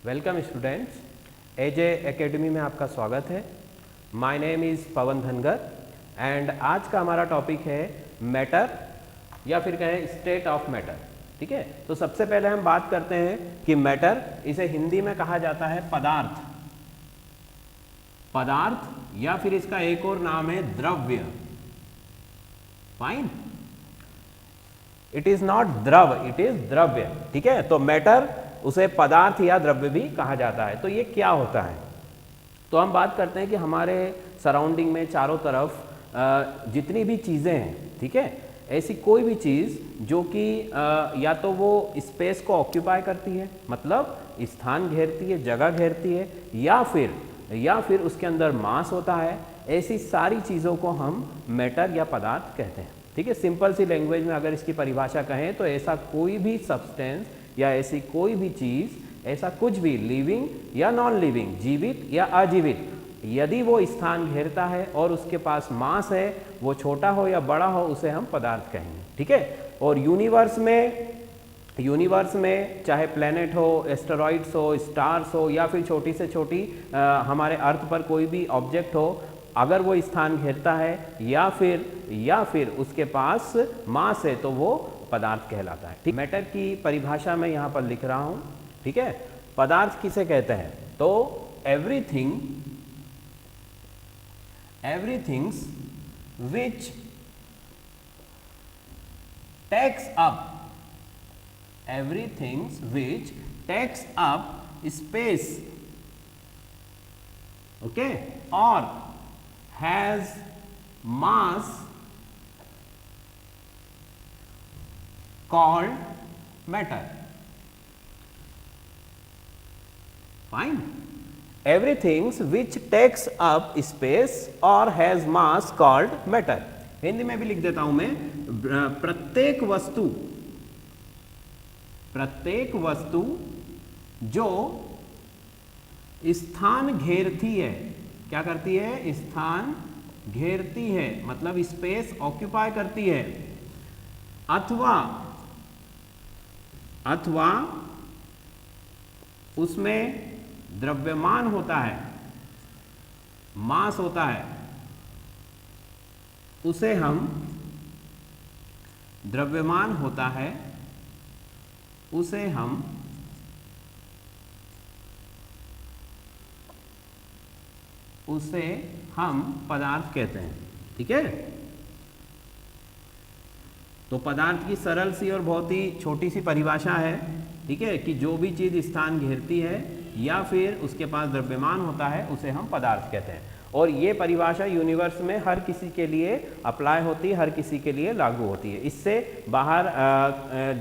Welcome students, एजे academy में आपका स्वागत है। My name is Pawan Dhangar and आज का हमारा टॉपिक है मैटर या फिर कहें स्टेट ऑफ मैटर। ठीक है, तो सबसे पहले हम बात करते हैं कि मैटर, इसे हिंदी में कहा जाता है पदार्थ। पदार्थ या फिर इसका एक और नाम है द्रव्य। फाइन, इट इज नॉट द्रव, इट इज द्रव्य। ठीक है, तो मैटर उसे पदार्थ या द्रव्य भी कहा जाता है। तो ये क्या होता है? तो हम बात करते हैं कि हमारे सराउंडिंग में चारों तरफ जितनी भी चीज़ें हैं, ठीक है, ऐसी कोई भी चीज़ जो कि या तो वो स्पेस को ऑक्यूपाई करती है, मतलब स्थान घेरती है, जगह घेरती है, या फिर उसके अंदर मास होता है, ऐसी सारी चीज़ों को हम मैटर या पदार्थ कहते हैं। ठीक है, सिंपल सी लैंग्वेज में अगर इसकी परिभाषा कहें तो ऐसा कोई भी सब्सटेंस या ऐसी कोई भी चीज़, ऐसा कुछ भी लिविंग या नॉन लिविंग, जीवित या अजीवित, यदि वो स्थान घेरता है और उसके पास मास है, वो छोटा हो या बड़ा हो, उसे हम पदार्थ कहेंगे। ठीक है, और यूनिवर्स में चाहे प्लेनेट हो, एस्टेरॉइड्स हो, स्टार्स हो, या फिर छोटी से छोटी हमारे अर्थ पर कोई भी ऑब्जेक्ट हो, अगर वो स्थान घेरता है या फिर उसके पास मास है तो वो पदार्थ कहलाता है। ठीक, मैटर की परिभाषा मैं यहाँ पर लिख रहा हूँ। ठीक है, पदार्थ किसे कहते हैं? तो everything's which takes up space, okay, or has mass called matter. Fine. Everything which takes up space or has mass called matter. Hindi में भी लिख देता हूं मैं, प्रत्येक वस्तु जो स्थान घेरती है, क्या करती है? स्थान घेरती है, मतलब स्पेस ऑक्यूपाई करती है, अथवा उसमें द्रव्यमान होता है, मास होता है, उसे हम द्रव्यमान होता है, उसे हम पदार्थ कहते हैं। ठीक है, तो पदार्थ की सरल सी और बहुत ही छोटी सी परिभाषा है। ठीक है, कि जो भी चीज़ स्थान घेरती है या फिर उसके पास द्रव्यमान होता है, उसे हम पदार्थ कहते हैं। और ये परिभाषा यूनिवर्स में हर किसी के लिए अप्लाई होती है, हर किसी के लिए लागू होती है। इससे बाहर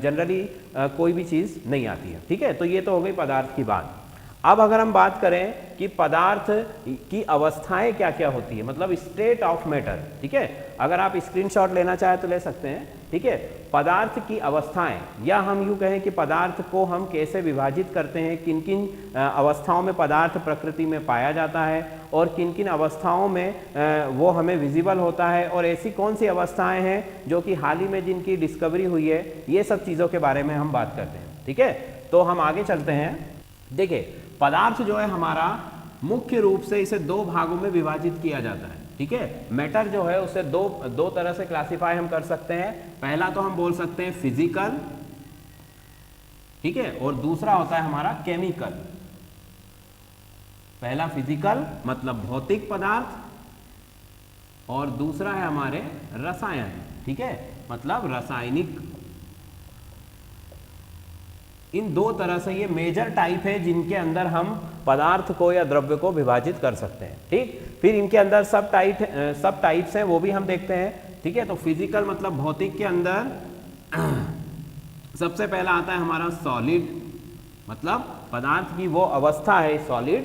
जनरली कोई भी चीज़ नहीं आती है। ठीक है, तो ये तो हो गई पदार्थ की बात। अब अगर हम बात करें कि पदार्थ की अवस्थाएं क्या क्या होती है, मतलब स्टेट ऑफ मैटर। ठीक है, अगर आप स्क्रीनशॉट लेना चाहें तो ले सकते हैं। ठीक है, पदार्थ की अवस्थाएं, या हम यूँ कहें कि पदार्थ को हम कैसे विभाजित करते हैं, किन किन अवस्थाओं में पदार्थ प्रकृति में पाया जाता है और किन किन अवस्थाओं में वो हमें विजिबल होता है, और ऐसी कौन सी अवस्थाएं हैं जो कि हाल ही में जिनकी डिस्कवरी हुई है, ये सब चीज़ों के बारे में हम बात करते हैं। ठीक है, तो हम आगे चलते हैं। देखिए, पदार्थ जो है हमारा मुख्य रूप से इसे दो भागों में विभाजित किया जाता है। ठीक है, मैटर जो है उसे दो तरह से क्लासिफाई हम कर सकते हैं। पहला तो हम बोल सकते हैं फिजिकल, ठीक है, और दूसरा होता है हमारा केमिकल। पहला फिजिकल मतलब भौतिक पदार्थ, और दूसरा है हमारे रसायन। ठीक है, मतलब रासायनिक। इन दो तरह से ये मेजर टाइप है जिनके अंदर हम पदार्थ को या द्रव्य को विभाजित कर सकते हैं। ठीक, फिर इनके अंदर सब टाइप्स हैं, वो भी हम देखते हैं। ठीक है, तो फिजिकल मतलब भौतिक के अंदर सबसे पहला आता है हमारा सॉलिड, मतलब पदार्थ की वो अवस्था है सॉलिड,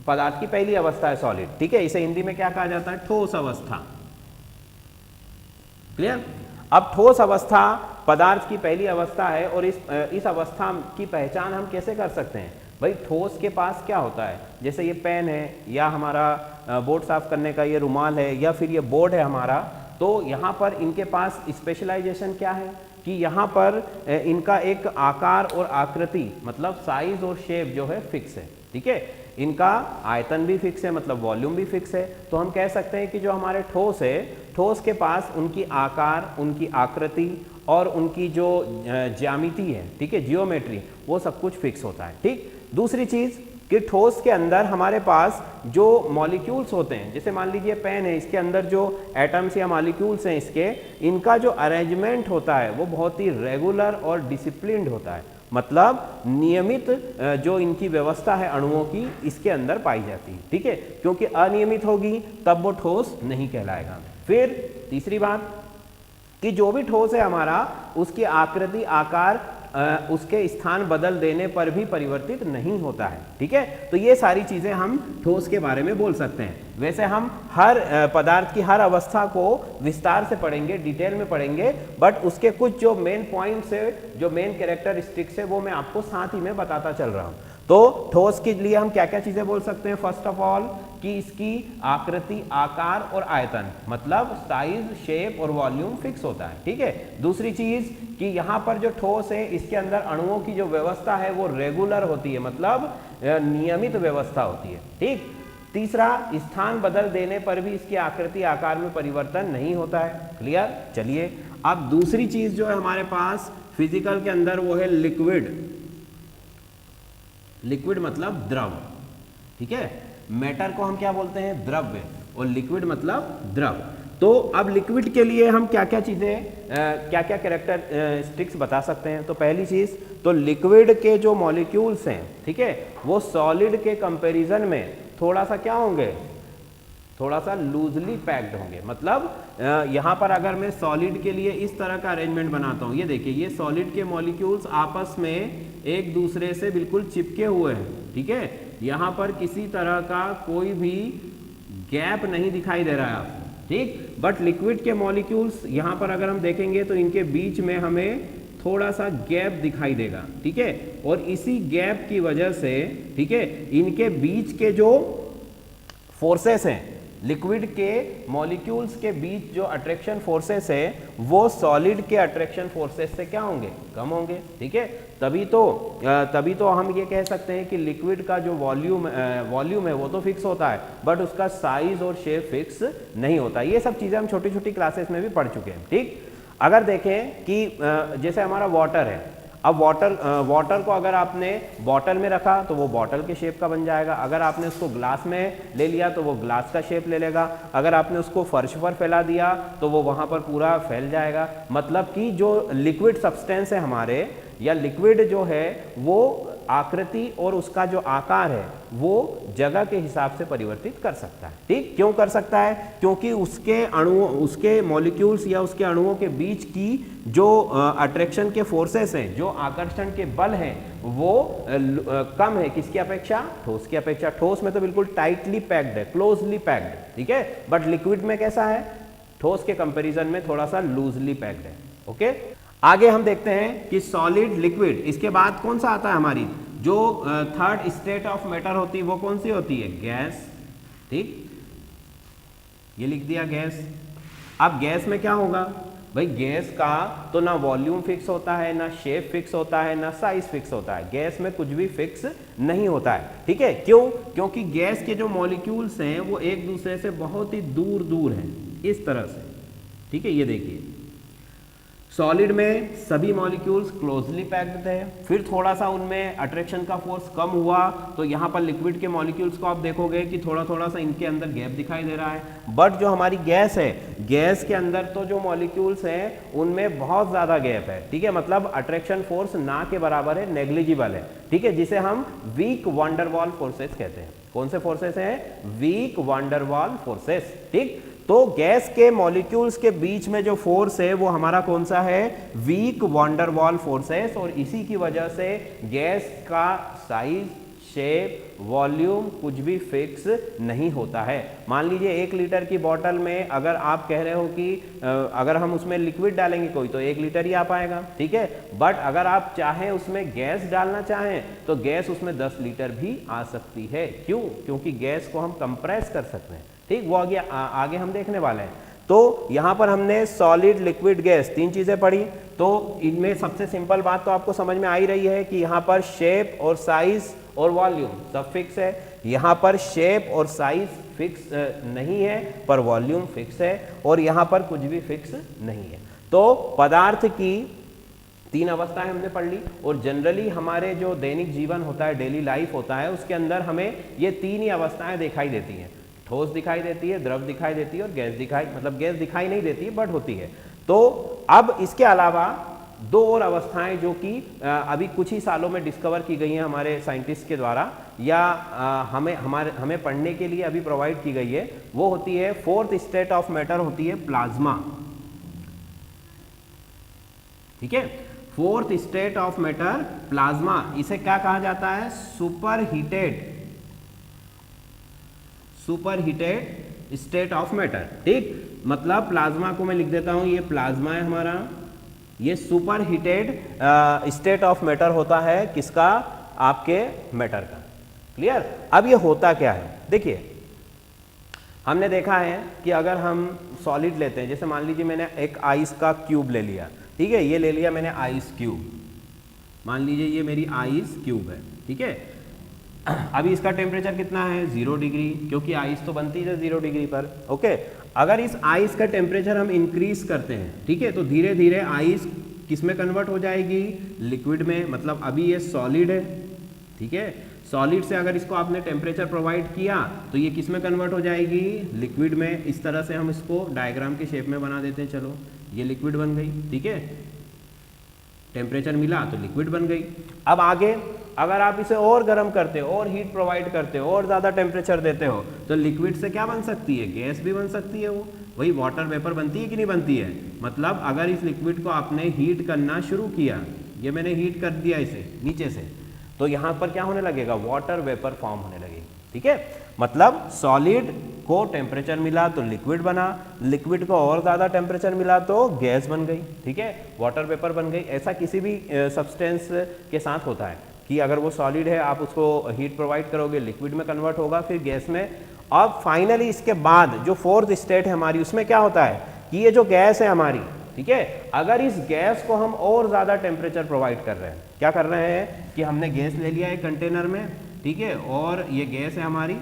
पदार्थ की पहली अवस्था है सॉलिड। ठीक है, इसे हिंदी में क्या कहा जाता है? ठोस अवस्था। क्लियर? अब ठोस अवस्था पदार्थ की पहली अवस्था है, और इस अवस्था की पहचान हम कैसे कर सकते हैं? भाई, ठोस के पास क्या होता है? जैसे ये पेन है, या हमारा बोर्ड साफ करने का ये रुमाल है, या फिर ये बोर्ड है हमारा, तो यहाँ पर इनके पास स्पेशलाइजेशन क्या है? कि यहाँ पर इनका एक आकार और आकृति मतलब साइज और शेप जो है फिक्स है, ठीक है। इनका आयतन भी फिक्स है मतलब वॉल्यूम भी फिक्स है। तो हम कह सकते हैं कि जो हमारे ठोस है, ठोस के पास उनकी आकार, उनकी आकृति और उनकी जो ज्यामिति है, ठीक है, जियोमेट्री, वो सब कुछ फिक्स होता है, ठीक। दूसरी चीज कि ठोस के अंदर हमारे पास जो मॉलिक्यूल्स होते हैं, जैसे मान लीजिए पेन है, इसके अंदर जो एटम्स या मॉलिक्यूल्स हैं इसके, इनका जो अरेंजमेंट होता है वो बहुत ही रेगुलर और डिसिप्लिन्ड होता है, मतलब नियमित जो इनकी व्यवस्था है अणुओं की इसके अंदर पाई जाती है, ठीक है। क्योंकि अनियमित होगी तब वो ठोस नहीं कहलाएगा। फिर तीसरी बात कि जो भी ठोस है हमारा, उसकी आकृति, आकार उसके स्थान बदल देने पर भी परिवर्तित नहीं होता है, ठीक है। तो ये सारी चीजें हम ठोस के बारे में बोल सकते हैं। वैसे हम हर पदार्थ की हर अवस्था को विस्तार से पढ़ेंगे, डिटेल में पढ़ेंगे, बट उसके कुछ जो मेन पॉइंट्स है, जो मेन कैरेक्टरिस्टिक्स है, वो मैं आपको साथ ही में बताता चल रहा हूँ। तो ठोस के लिए हम क्या क्या चीजें बोल सकते हैं? फर्स्ट ऑफ ऑल कि इसकी आकृति, आकार और आयतन मतलब साइज, शेप और वॉल्यूम फिक्स होता है, ठीक है। दूसरी चीज कि यहाँ पर जो ठोस है इसके अंदर अणुओं की जो व्यवस्था है वो रेगुलर होती है, मतलब नियमित व्यवस्था होती है, ठीक। तीसरा, स्थान बदल देने पर भी इसकी आकृति, आकार में परिवर्तन नहीं होता है। क्लियर? चलिए अब दूसरी चीज जो है हमारे पास फिजिकल के अंदर वो है लिक्विड। लिक्विड मतलब द्रव, ठीक है। मैटर को हम क्या बोलते हैं? द्रव्य, और लिक्विड मतलब द्रव। तो अब लिक्विड के लिए हम क्या क्या चीजें, क्या क्या कैरेक्टरिस्टिक्स बता सकते हैं? तो पहली चीज तो लिक्विड के जो मॉलिक्यूल्स हैं, ठीक है, वो सॉलिड के कंपैरिजन में थोड़ा सा क्या होंगे? थोड़ा सा लूजली पैक्ड होंगे। मतलब यहाँ पर अगर मैं सॉलिड के लिए इस तरह का अरेंजमेंट बनाता हूँ, ये देखिए, ये सॉलिड के मॉलिक्यूल्स आपस में एक दूसरे से बिल्कुल चिपके हुए हैं, ठीक है। यहाँ पर किसी तरह का कोई भी गैप नहीं दिखाई दे रहा है आपको, ठीक। बट लिक्विड के मॉलिक्यूल्स यहाँ पर अगर हम देखेंगे तो इनके बीच में हमें थोड़ा सा गैप दिखाई देगा, ठीक है। और इसी गैप की वजह से, ठीक है, इनके बीच के जो फोर्सेस हैं, लिक्विड के मॉलिक्यूल्स के बीच जो अट्रैक्शन फोर्सेस है वो सॉलिड के अट्रैक्शन फोर्सेस से क्या होंगे? कम होंगे, ठीक है। तभी तो हम ये कह सकते हैं कि लिक्विड का जो वॉल्यूम है वो तो फिक्स होता है, बट उसका साइज और शेप फिक्स नहीं होता। ये सब चीजें हम छोटी छोटी क्लासेस में भी पढ़ चुके हैं, ठीक। अगर देखें कि जैसे हमारा वाटर है, अब वाटर को अगर आपने बॉटल में रखा तो वो बॉटल के शेप का बन जाएगा। अगर आपने उसको ग्लास में ले लिया तो वो ग्लास का शेप ले लेगा। अगर आपने उसको फर्श पर फैला दिया तो वो वहाँ पर पूरा फैल जाएगा। मतलब कि जो लिक्विड सब्सटेंस है हमारे, या लिक्विड जो है वो आकृति और उसका जो आकार है वो जगह के हिसाब से परिवर्तित कर सकता है, ठीक। क्यों कर सकता है? क्योंकि उसके अणुओं, उसके मॉलिक्यूल्स या उसके अणुओं के बीच की जो अट्रैक्शन के फोर्सेस हैं, जो आकर्षण के बल हैं, वो कम है किसकी अपेक्षा? ठोस की अपेक्षा। ठोस में तो बिल्कुल टाइटली पैक्ड है, क्लोजली पैक्ड, ठीक है। बट लिक्विड में कैसा है? ठोस के कंपेरिजन में थोड़ा सा लूजली पैक्ड है, ओके। आगे हम देखते हैं कि सॉलिड, लिक्विड, इसके बाद कौन सा आता है? हमारी जो थर्ड स्टेट ऑफ मैटर होती है वो कौन सी होती है? गैस, ठीक। ये लिख दिया गैस। अब गैस में क्या होगा भाई? गैस का तो ना वॉल्यूम फिक्स होता है, ना शेप फिक्स होता है, ना साइज फिक्स होता है। गैस में कुछ भी फिक्स नहीं होता है, ठीक है। क्यों? क्योंकि गैस के जो मॉलिक्यूल्स हैं वो एक दूसरे से बहुत ही दूर दूर हैं, इस तरह से, ठीक है। ये देखिए, सॉलिड में सभी मॉलिक्यूल्स क्लोजली पैक्ड थे, फिर थोड़ा सा उनमें अट्रैक्शन का फोर्स कम हुआ तो यहाँ पर लिक्विड के मॉलिक्यूल्स को आप देखोगे कि थोड़ा थोड़ा सा इनके अंदर गैप दिखाई दे रहा है। बट जो हमारी गैस है, गैस के अंदर तो जो मॉलिक्यूल्स हैं उनमें बहुत ज़्यादा गैप है, ठीक है। मतलब अट्रैक्शन फोर्स ना के बराबर है, नेग्लिजिबल है, ठीक है, जिसे हम वीक वंडरवॉल फोर्सेस कहते हैं। कौन से फोर्सेस हैं? वीक वंडरवॉल फोर्सेस, ठीक। तो गैस के मॉलिक्यूल्स के बीच में जो फोर्स है वो हमारा कौन सा है? Weak Van der Waals forces. और इसी की वजह से गैस का साइज, शेप, वॉल्यूम कुछ भी फिक्स नहीं होता है। मान लीजिए 1 लीटर की बोतल में अगर आप कह रहे हो कि अगर हम उसमें लिक्विड डालेंगे कोई तो 1 लीटर ही आ पाएगा, ठीक है। बट अगर आप चाहें उसमें गैस डालना चाहें तो गैस उसमें 10 लीटर भी आ सकती है। क्यों? क्योंकि गैस को हम कंप्रेस कर सकते हैं, ठीक। वो आगे हम देखने वाले हैं। तो यहाँ पर हमने सॉलिड, लिक्विड, गैस 3 चीजें पढ़ी। तो इनमें सबसे सिंपल बात तो आपको समझ में आ ही रही है कि यहाँ पर शेप और साइज और वॉल्यूम सब फिक्स है। यहाँ पर शेप और साइज फिक्स नहीं है पर वॉल्यूम फिक्स है, और यहाँ पर कुछ भी फिक्स नहीं है। तो पदार्थ की 3 अवस्थाएं हमने पढ़ ली, और जनरली हमारे जो दैनिक जीवन होता है, डेली लाइफ होता है, उसके अंदर हमें ये 3 ही अवस्थाएं दिखाई देती हैं। ठोस दिखाई देती है, द्रव दिखाई देती है, और गैस दिखाई नहीं देती बट होती है। तो अब इसके अलावा 2 और अवस्थाएं जो कि अभी कुछ ही सालों में डिस्कवर की गई हैं हमारे साइंटिस्ट के द्वारा, या हमें पढ़ने के लिए अभी प्रोवाइड की गई है। वो होती है 4th स्टेट ऑफ मैटर, होती है प्लाज्मा। ठीक है, 4th state of matter plasma. इसे क्या कहा जाता है? Super heated state of matter. ठीक, मतलब प्लाज्मा को मैं लिख देता हूं, ये प्लाज्मा है हमारा, ये super heated state of matter होता है। किसका? आपके मैटर का। क्लियर? अब ये होता क्या है? देखिए, हमने देखा है कि अगर हम सॉलिड लेते हैं, जैसे मान लीजिए मैंने एक आइस का क्यूब ले लिया, ठीक है, ये ले लिया मैंने आइस क्यूब, मान लीजिए ये मेरी आइस क्यूब है। ठीक है, अभी इसका टेम्परेचर कितना है? 0 डिग्री, क्योंकि आइस तो बनती है 0 डिग्री पर। ओके, अगर इस आइस का टेम्परेचर हम इंक्रीज करते हैं, ठीक है, तो धीरे धीरे आइस किस में कन्वर्ट हो जाएगी? लिक्विड में। मतलब अभी ये सॉलिड है, ठीक है, सॉलिड से अगर इसको आपने टेम्परेचर प्रोवाइड किया तो ये किस में कन्वर्ट हो जाएगी? लिक्विड में। इस तरह से हम इसको डायग्राम के शेप में बना देते हैं। चलो, ये लिक्विड बन गई। ठीक है, टेम्परेचर मिला तो लिक्विड बन गई। अब आगे अगर आप इसे और गर्म करते हो, और हीट प्रोवाइड करते हो, और ज़्यादा टेम्परेचर देते हो, तो लिक्विड से क्या बन सकती है? गैस भी बन सकती है। वो वही वाटर वेपर बनती है कि नहीं बनती है? मतलब अगर इस लिक्विड को आपने हीट करना शुरू किया, ये मैंने हीट कर दिया इसे नीचे से, तो यहाँ पर क्या होने लगेगा? वाटर वेपर फॉर्म होने लगेगी। ठीक है, मतलब सॉलिड को टेम्परेचर मिला तो लिक्विड बना, लिक्विड को और ज़्यादा टेम्परेचर मिला तो गैस बन गई। ठीक है, वाटर वेपर बन गई। ऐसा किसी भी सब्सटेंस के साथ होता है कि अगर वो सॉलिड है, आप उसको हीट प्रोवाइड करोगे, लिक्विड में कन्वर्ट होगा, फिर गैस में। अब फाइनली इसके बाद जो 4th स्टेट है हमारी, उसमें क्या होता है कि ये जो गैस है हमारी, ठीक है, अगर इस गैस को हम और ज़्यादा टेम्परेचर प्रोवाइड कर रहे हैं, क्या कर रहे हैं कि हमने गैस ले लिया है कंटेनर में, ठीक है, और ये गैस है हमारी,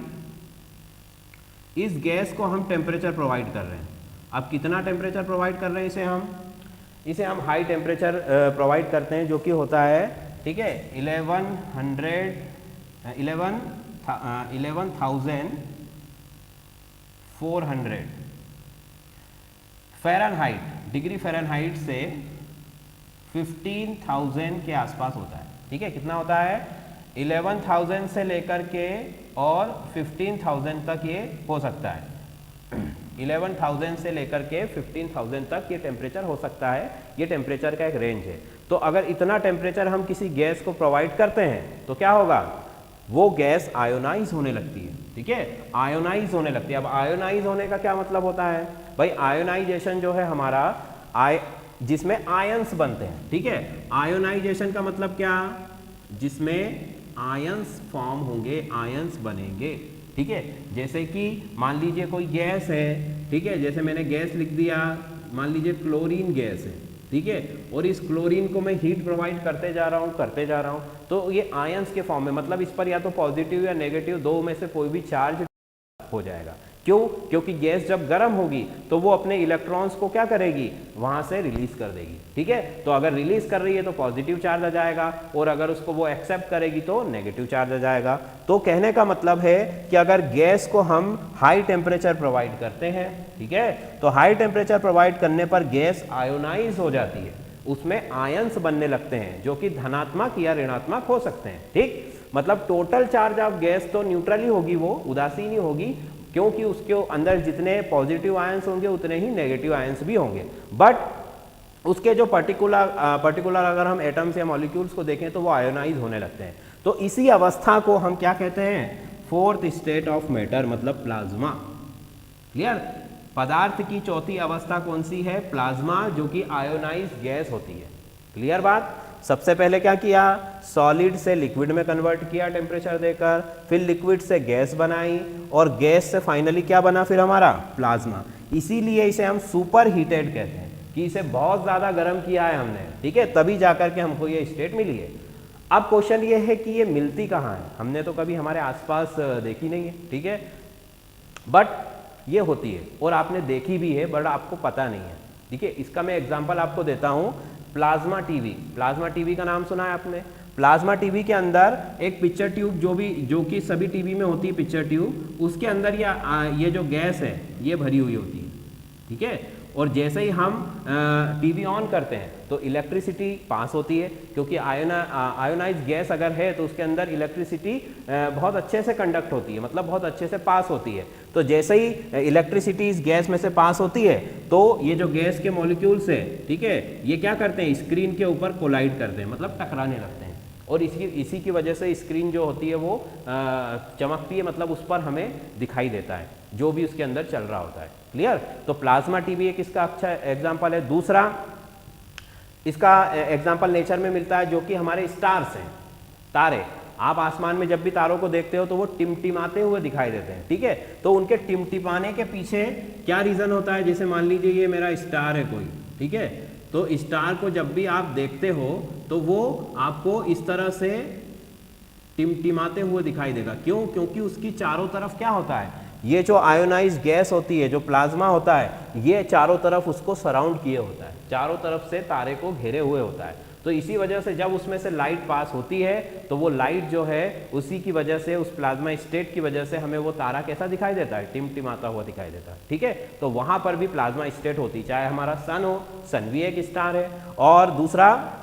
इस गैस को हम टेम्परेचर प्रोवाइड कर रहे हैं। अब कितना टेम्परेचर प्रोवाइड कर रहे हैं? इसे हम हाई टेम्परेचर प्रोवाइड करते हैं, जो कि होता है, ठीक है, 11,400 फ़ारेनहाइट, डिग्री फ़ारेनहाइट से 15,000 के आसपास होता है। ठीक है, कितना होता है? 11,000 से लेकर के और 15,000 तक ये हो सकता है। 11,000 से लेकर के 15,000 तक ये टेम्परेचर हो सकता है। ये टेम्परेचर का एक रेंज है। तो अगर इतना टेम्परेचर हम किसी गैस को प्रोवाइड करते हैं तो क्या होगा? वो गैस आयोनाइज होने लगती है। ठीक है, आयोनाइज होने लगती है। अब आयोनाइज होने का क्या मतलब होता है भाई? आयोनाइजेशन जो है हमारा जिसमें आयंस बनते हैं। ठीक है, आयोनाइजेशन का मतलब क्या? जिसमें आयंस फॉर्म होंगे, आयंस बनेंगे। ठीक है, जैसे कि मान लीजिए कोई गैस है, ठीक है, जैसे मैंने गैस लिख दिया, मान लीजिए क्लोरीन गैस है, ठीक है, और इस क्लोरीन को मैं हीट प्रोवाइड करते जा रहा हूँ, तो ये आयंस के फॉर्म में, मतलब इस पर या तो पॉजिटिव या नेगेटिव, दो में से कोई भी चार्ज हो जाएगा। क्यों? क्योंकि गैस जब गर्म होगी तो वो अपने इलेक्ट्रॉन्स को क्या करेगी? वहां से रिलीज कर देगी। ठीक है, तो अगर रिलीज कर रही है तो पॉजिटिव चार्ज आ जाएगा, और अगर उसको वो एक्सेप्ट करेगी तो नेगेटिव चार्ज आ जाएगा। तो कहने का मतलब है कि अगर गैस को हम हाई टेम्परेचर प्रोवाइड करते हैं, ठीक है, तो हाई टेम्परेचर प्रोवाइड करने पर गैस आयोनाइज हो जाती है, उसमें आयंस बनने लगते हैं जो कि धनात्मक या ऋणात्मक हो सकते हैं। ठीक, मतलब टोटल चार्ज ऑफ गैस तो न्यूट्रल ही होगी, वो उदासीन ही होगी, क्योंकि उसके अंदर जितने पॉजिटिव आयंस होंगे उतने ही नेगेटिव आयंस भी होंगे। बट उसके जो पर्टिकुलर अगर हम एटम्स या मॉलिक्यूल्स को देखें तो वो आयोनाइज होने लगते हैं। तो इसी अवस्था को हम क्या कहते हैं? 4th स्टेट ऑफ मैटर, मतलब प्लाज्मा। क्लियर? पदार्थ की चौथी अवस्था कौन सी है? प्लाज्मा, जो कि आयोनाइज गैस होती है। क्लियर बात? सबसे पहले क्या किया, सॉलिड से लिक्विड में कन्वर्ट किया टेम्परेचर देकर, फिर लिक्विड से गैस बनाई और गैस से फाइनली क्या बना फिर हमारा प्लाज्मा। इसीलिए इसे हम सुपर हीटेड कहते हैं कि इसे बहुत ज़्यादा गर्म किया है हमने, ठीक है, तभी जाकर के हमको ये स्टेट मिली है। अब क्वेश्चन ये है कि ये मिलती कहाँ है, हमने तो कभी हमारे आसपास देखी नहीं है, ठीक है, बट ये होती है और आपने देखी भी है बट आपको पता नहीं है, ठीक है। इसका मैं एग्जांपल आपको देता हूँ, प्लाज्मा टीवी। प्लाज्मा टीवी का नाम सुना है आपने? प्लाज्मा टीवी के अंदर एक पिक्चर ट्यूब जो कि सभी टीवी में होती है पिक्चर ट्यूब, उसके अंदर ये जो गैस है ये भरी हुई होती है, ठीक है। और जैसे ही हम टीवी ऑन करते हैं तो इलेक्ट्रिसिटी पास होती है, क्योंकि आयोनाइज गैस अगर है तो उसके अंदर इलेक्ट्रिसिटी बहुत अच्छे से कंडक्ट होती है, मतलब बहुत अच्छे से पास होती है। तो जैसे ही इलेक्ट्रिसिटी इस गैस में से पास होती है तो ये जो गैस के मॉलिक्यूल्स है, ठीक है, ये क्या करते हैं, स्क्रीन के ऊपर कोलाइड करते हैं, मतलब टकराने लगते हैं, और इसी की वजह से स्क्रीन जो होती है वो चमकती है, मतलब उस पर हमें दिखाई देता है जो भी उसके अंदर चल रहा होता है। क्लियर? तो प्लाज्मा टीवी एक इसका अच्छा एग्जांपल है। दूसरा इसका एग्जांपल नेचर में मिलता है जो कि हमारे स्टार्स हैं, तारे। आप आसमान में जब भी तारों को देखते हो तो वो टिमटिमाते हुए दिखाई देते हैं, ठीक है। तो उनके टिमटिमाने के पीछे क्या रीजन होता है, जैसे मान लीजिए ये मेरा स्टार है कोई, ठीक है, तो स्टार को जब भी आप देखते हो तो वो आपको इस तरह से टिमटिमाते हुए दिखाई देगा। क्यों? क्योंकि उसकी चारों तरफ क्या होता है, ये जो आयोनाइज गैस होती है, जो प्लाज्मा होता है, ये चारों तरफ उसको सराउंड किए होता है, चारों तरफ से तारे को घेरे हुए होता है। तो इसी वजह से जब उसमें से लाइट पास होती है तो वो लाइट जो है उसी की वजह से, उस प्लाज्मा स्टेट की वजह से हमें वो तारा कैसा दिखाई देता है, टिमटिमाता हुआ दिखाई देता है, ठीक है। तो वहां पर भी प्लाज्मा स्टेट होती है, चाहे हमारा सन हो, सन भी एक स्टार है, और दूसरा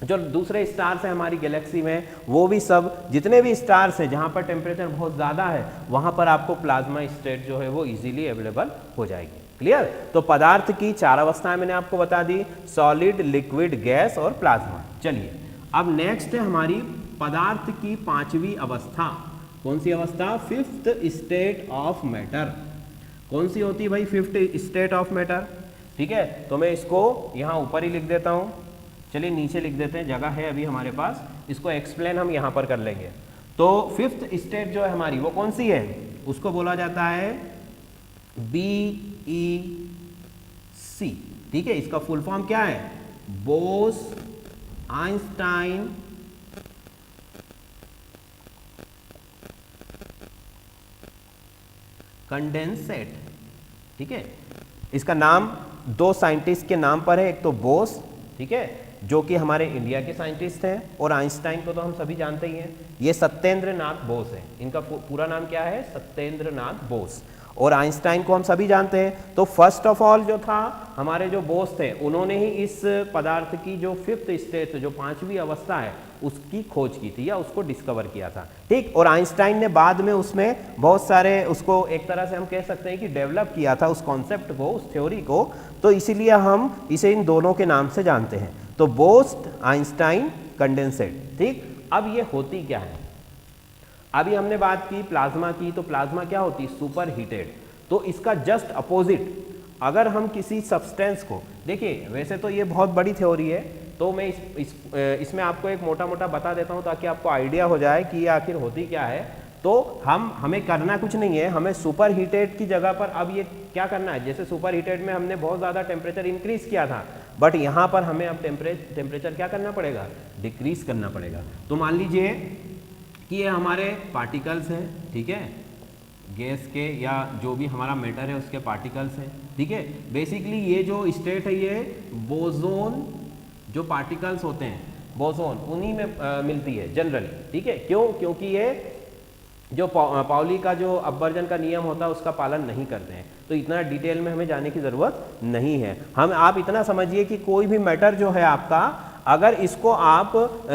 जो दूसरे स्टार्स हैं हमारी गैलेक्सी में, वो भी सब जितने भी स्टार्स हैं जहां पर टेम्परेचर बहुत ज़्यादा है वहां पर आपको प्लाज्मा स्टेट जो है वो इजीली अवेलेबल हो जाएगी। क्लियर? तो पदार्थ की चार अवस्थाएं मैंने आपको बता दी, सॉलिड, लिक्विड, गैस और प्लाज्मा। चलिए अब नेक्स्ट है हमारी पदार्थ की पांचवी अवस्था। कौन सी अवस्था? Fifth state of matter. कौन सी होती है भाई फिफ्थ स्टेट ऑफ मैटर? ठीक है, तो मैं इसको यहाँ ऊपर ही लिख देता हूँ, चलिए नीचे लिख देते हैं, जगह है अभी हमारे पास, इसको एक्सप्लेन हम यहाँ पर कर लेंगे। तो फिफ्थ स्टेट जो है हमारी वो कौन सी है? उसको बोला जाता है BEC, ठीक है। इसका फुल फॉर्म क्या है? बोस आइंस्टाइन कंडेंसेट, ठीक है। इसका नाम दो साइंटिस्ट के नाम पर है, एक तो बोस, ठीक है, जो कि हमारे इंडिया के साइंटिस्ट हैं, और आइंस्टाइन को तो हम सभी जानते ही हैं, ये सत्येंद्र नाथ बोस है। इनका पूरा नाम क्या है? सत्येंद्र नाथ बोस। और आइंस्टाइन को हम सभी जानते हैं। तो फर्स्ट ऑफ ऑल जो था हमारे जो बोस थे, उन्होंने ही इस पदार्थ की जो फिफ्थ स्टेट, जो पांचवी अवस्था है, उसकी खोज की थी या उसको डिस्कवर किया था, ठीक। और आइंस्टाइन ने बाद में उसमें बहुत सारे, उसको एक तरह से हम कह सकते हैं कि डेवलप किया था उस कॉन्सेप्ट को, उस थ्योरी को। तो इसीलिए हम इसे इन दोनों के नाम से जानते हैं। तो बोस, आइंस्टाइन, कंडेंसेट, ठीक। अब ये होती क्या है? अभी हमने बात की प्लाज्मा की, तो प्लाज्मा क्या होती है? Super heated. तो इसका जस्ट अपोजिट, अगर हम किसी सब्सटेंस को देखिए, वैसे तो ये बहुत बड़ी थ्योरी है, तो मैं इसमें आपको एक मोटा मोटा बता देता हूँ ताकि आपको आइडिया हो जाए कि ये आखिर होती क्या है। तो हमें करना कुछ नहीं है, हमें सुपर हीटेड की जगह पर अब ये क्या करना है, जैसे सुपर हीटेड में हमने बहुत ज़्यादा टेम्परेचर इंक्रीज किया था, बट यहाँ पर हमें अब टेम्परेचर क्या करना पड़ेगा? डिक्रीज करना पड़ेगा। तो मान लीजिए कि ये हमारे पार्टिकल्स हैं, ठीक है, गैस के या जो भी हमारा मैटर है उसके पार्टिकल्स हैं, ठीक है। बेसिकली ये जो स्टेट है ये बोसोन, जो पार्टिकल्स होते हैं बोसोन, उन्हीं में मिलती है जनरली, ठीक है। क्यों? क्योंकि ये जो पाउली का जो अपवर्जन का नियम होता है उसका पालन नहीं करते हैं। तो इतना डिटेल में हमें जाने की ज़रूरत नहीं है। आप इतना समझिए कि कोई भी मैटर जो है आपका, अगर इसको आप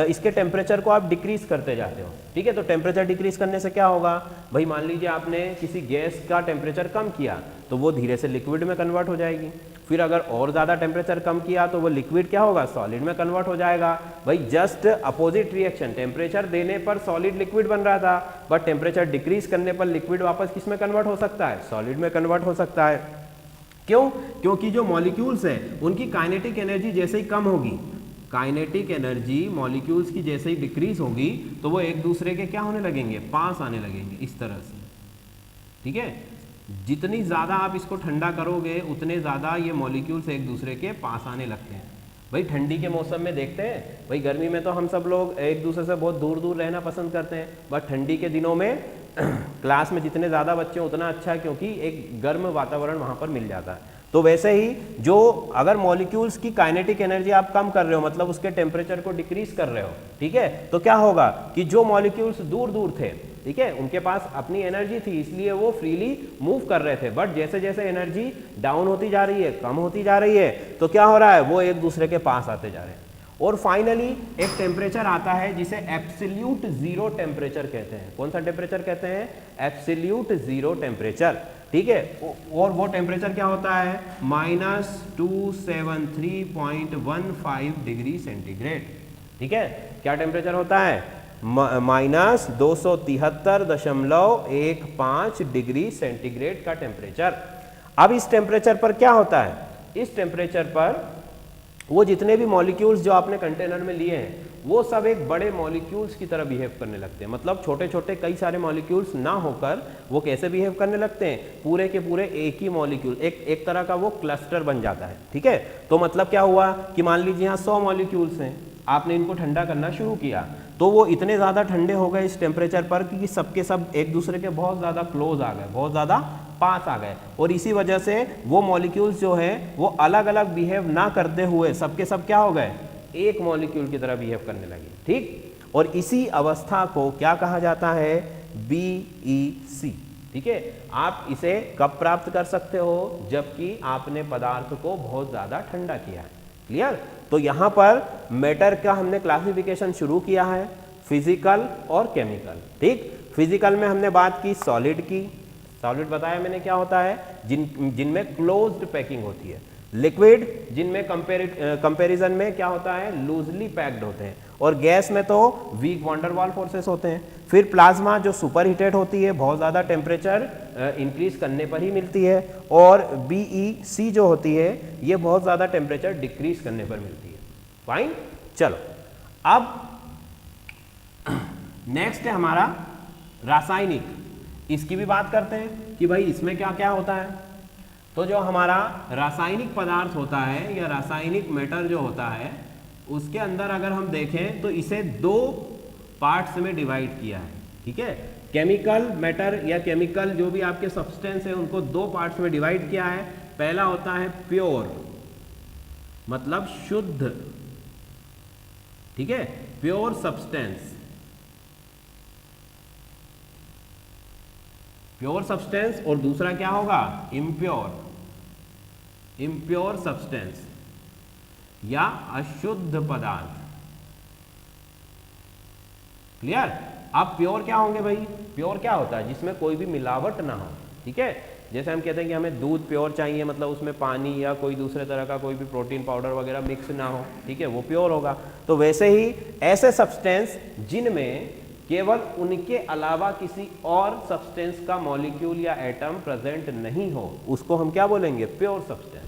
इसके टेम्परेचर को आप डिक्रीज करते जाते हो, ठीक है, तो टेम्परेचर डिक्रीज करने से क्या होगा भाई? मान लीजिए आपने किसी गैस का टेम्परेचर कम किया तो वो धीरे से लिक्विड में कन्वर्ट हो जाएगी। फिर अगर और ज़्यादा टेम्परेचर कम किया तो वो लिक्विड क्या होगा? सॉलिड में कन्वर्ट हो जाएगा। भाई जस्ट अपोजिट रिएक्शन, टेम्परेचर देने पर सॉलिड लिक्विड बन रहा था, बट टेम्परेचर डिक्रीज करने पर लिक्विड वापस किस में कन्वर्ट हो सकता है? सॉलिड में कन्वर्ट हो सकता है। क्यों? क्योंकि जो मॉलिक्यूल्स हैं उनकी काइनेटिक एनर्जी जैसे ही कम होगी, काइनेटिक एनर्जी मॉलिक्यूल्स की जैसे ही डिक्रीज होगी तो वो एक दूसरे के क्या होने लगेंगे, पास आने लगेंगे, इस तरह से। ठीक है, जितनी ज़्यादा आप इसको ठंडा करोगे उतने ज़्यादा ये मॉलिक्यूल्स एक दूसरे के पास आने लगते हैं। भाई ठंडी के मौसम में देखते हैं, भाई गर्मी में तो हम सब लोग एक दूसरे से बहुत दूर दूर रहना पसंद करते हैं, बट ठंडी के दिनों में क्लास में जितने ज़्यादा बच्चे उतना अच्छा है, क्योंकि एक गर्म वातावरण वहाँ पर मिल जाता है। तो वैसे ही जो अगर मॉलिक्यूल्स की काइनेटिक एनर्जी आप कम कर रहे हो, मतलब उसके टेम्परेचर को डिक्रीज कर रहे हो, ठीक है, तो क्या होगा कि जो मॉलिक्यूल्स दूर दूर थे, ठीक है, उनके पास अपनी एनर्जी थी, इसलिए वो फ्रीली मूव कर रहे थे, बट जैसे जैसे एनर्जी डाउन होती जा रही है, कम होती जा रही है, तो क्या हो रहा है, वो एक दूसरे के पास आते जा रहे हैं। और फाइनली एक टेम्परेचर आता है जिसे एब्सोल्यूट जीरो टेम्परेचर कहते हैं। कौन सा टेम्परेचर कहते हैं, एब्सोल्यूट जीरो टेम्परेचर। ठीक है, और वो टेम्परेचर क्या होता है, -273.15 डिग्री सेंटीग्रेड। ठीक है, क्या टेम्परेचर होता है, -273.15 डिग्री सेंटीग्रेड का टेम्परेचर। अब इस टेम्परेचर पर क्या होता है, इस टेम्परेचर पर वो जितने भी मॉलिक्यूल्स जो आपने कंटेनर में लिए हैं वो सब एक बड़े मॉलिक्यूल्स की तरह बिहेव करने लगते हैं। मतलब छोटे छोटे कई सारे मॉलिक्यूल्स ना होकर वो कैसे बिहेव करने लगते हैं, पूरे के पूरे एक ही मॉलिक्यूल, एक तरह का वो क्लस्टर बन जाता है। ठीक है, तो मतलब क्या हुआ कि मान लीजिए यहाँ 100 मॉलिक्यूल्स हैं, आपने इनको ठंडा करना शुरू किया, तो वो इतने ज़्यादा ठंडे हो गए इस टेम्परेचर पर कि सबके सब एक दूसरे के बहुत ज़्यादा क्लोज आ गए, बहुत ज़्यादा पास आ गए, और इसी वजह से वो मॉलिक्यूल्स जो है वो अलग अलग बिहेव ना करते हुए सबके सब क्या हो गए, एक मॉलिक्यूल की तरह बिहेव करने लगे। ठीक, और इसी अवस्था को क्या कहा जाता है, BEC। ठीक है, आप इसे कब प्राप्त कर सकते हो, जबकि आपने पदार्थ को बहुत ज़्यादा ठंडा किया है। क्लियर, तो यहाँ पर मैटर का हमने क्लासिफिकेशन शुरू किया है, फिजिकल और केमिकल। ठीक, फिजिकल में हमने बात की सॉलिड की, सॉलिड बताया मैंने क्या होता है, जिनमें क्लोज्ड पैकिंग होती है, लिक्विड जिनमें कंपैरिजन में क्या होता है, लूजली पैक्ड होते हैं, और गैस में तो वीक वैन डर वाल फोर्सेस होते हैं। फिर प्लाज्मा जो सुपर हीटेड होती है, बहुत ज़्यादा टेम्परेचर इंक्रीज करने पर ही मिलती है, और BEC जो होती है ये बहुत ज़्यादा टेम्परेचर डिक्रीज करने पर मिलती है। फाइन, चलो अब नेक्स्ट है हमारा रासायनिक, इसकी भी बात करते हैं कि भाई इसमें क्या क्या होता है। तो जो हमारा रासायनिक पदार्थ होता है या रासायनिक मैटर जो होता है, उसके अंदर अगर हम देखें तो इसे 2 पार्ट्स में डिवाइड किया है। ठीक है, केमिकल मैटर या केमिकल जो भी आपके सब्सटेंस है उनको 2 पार्ट्स में डिवाइड किया है। पहला होता है प्योर, मतलब शुद्ध, ठीक है, प्योर सब्सटेंस, प्योर सब्सटेंस, और दूसरा क्या होगा, इम्प्योर, इम्प्योर सब्सटेंस या अशुद्ध पदार्थ। क्लियर, अब प्योर क्या होंगे भाई, प्योर क्या होता है, जिसमें कोई भी मिलावट ना हो। ठीक है, जैसे हम कहते हैं कि हमें दूध प्योर चाहिए, मतलब उसमें पानी या कोई दूसरे तरह का कोई भी प्रोटीन पाउडर वगैरह मिक्स ना हो, ठीक है, वो प्योर होगा। तो वैसे ही ऐसे सब्सटेंस जिनमें केवल उनके अलावा किसी और सब्सटेंस का मॉलिक्यूल या एटम प्रेजेंट नहीं हो, उसको हम क्या बोलेंगे, प्योर सब्सटेंस।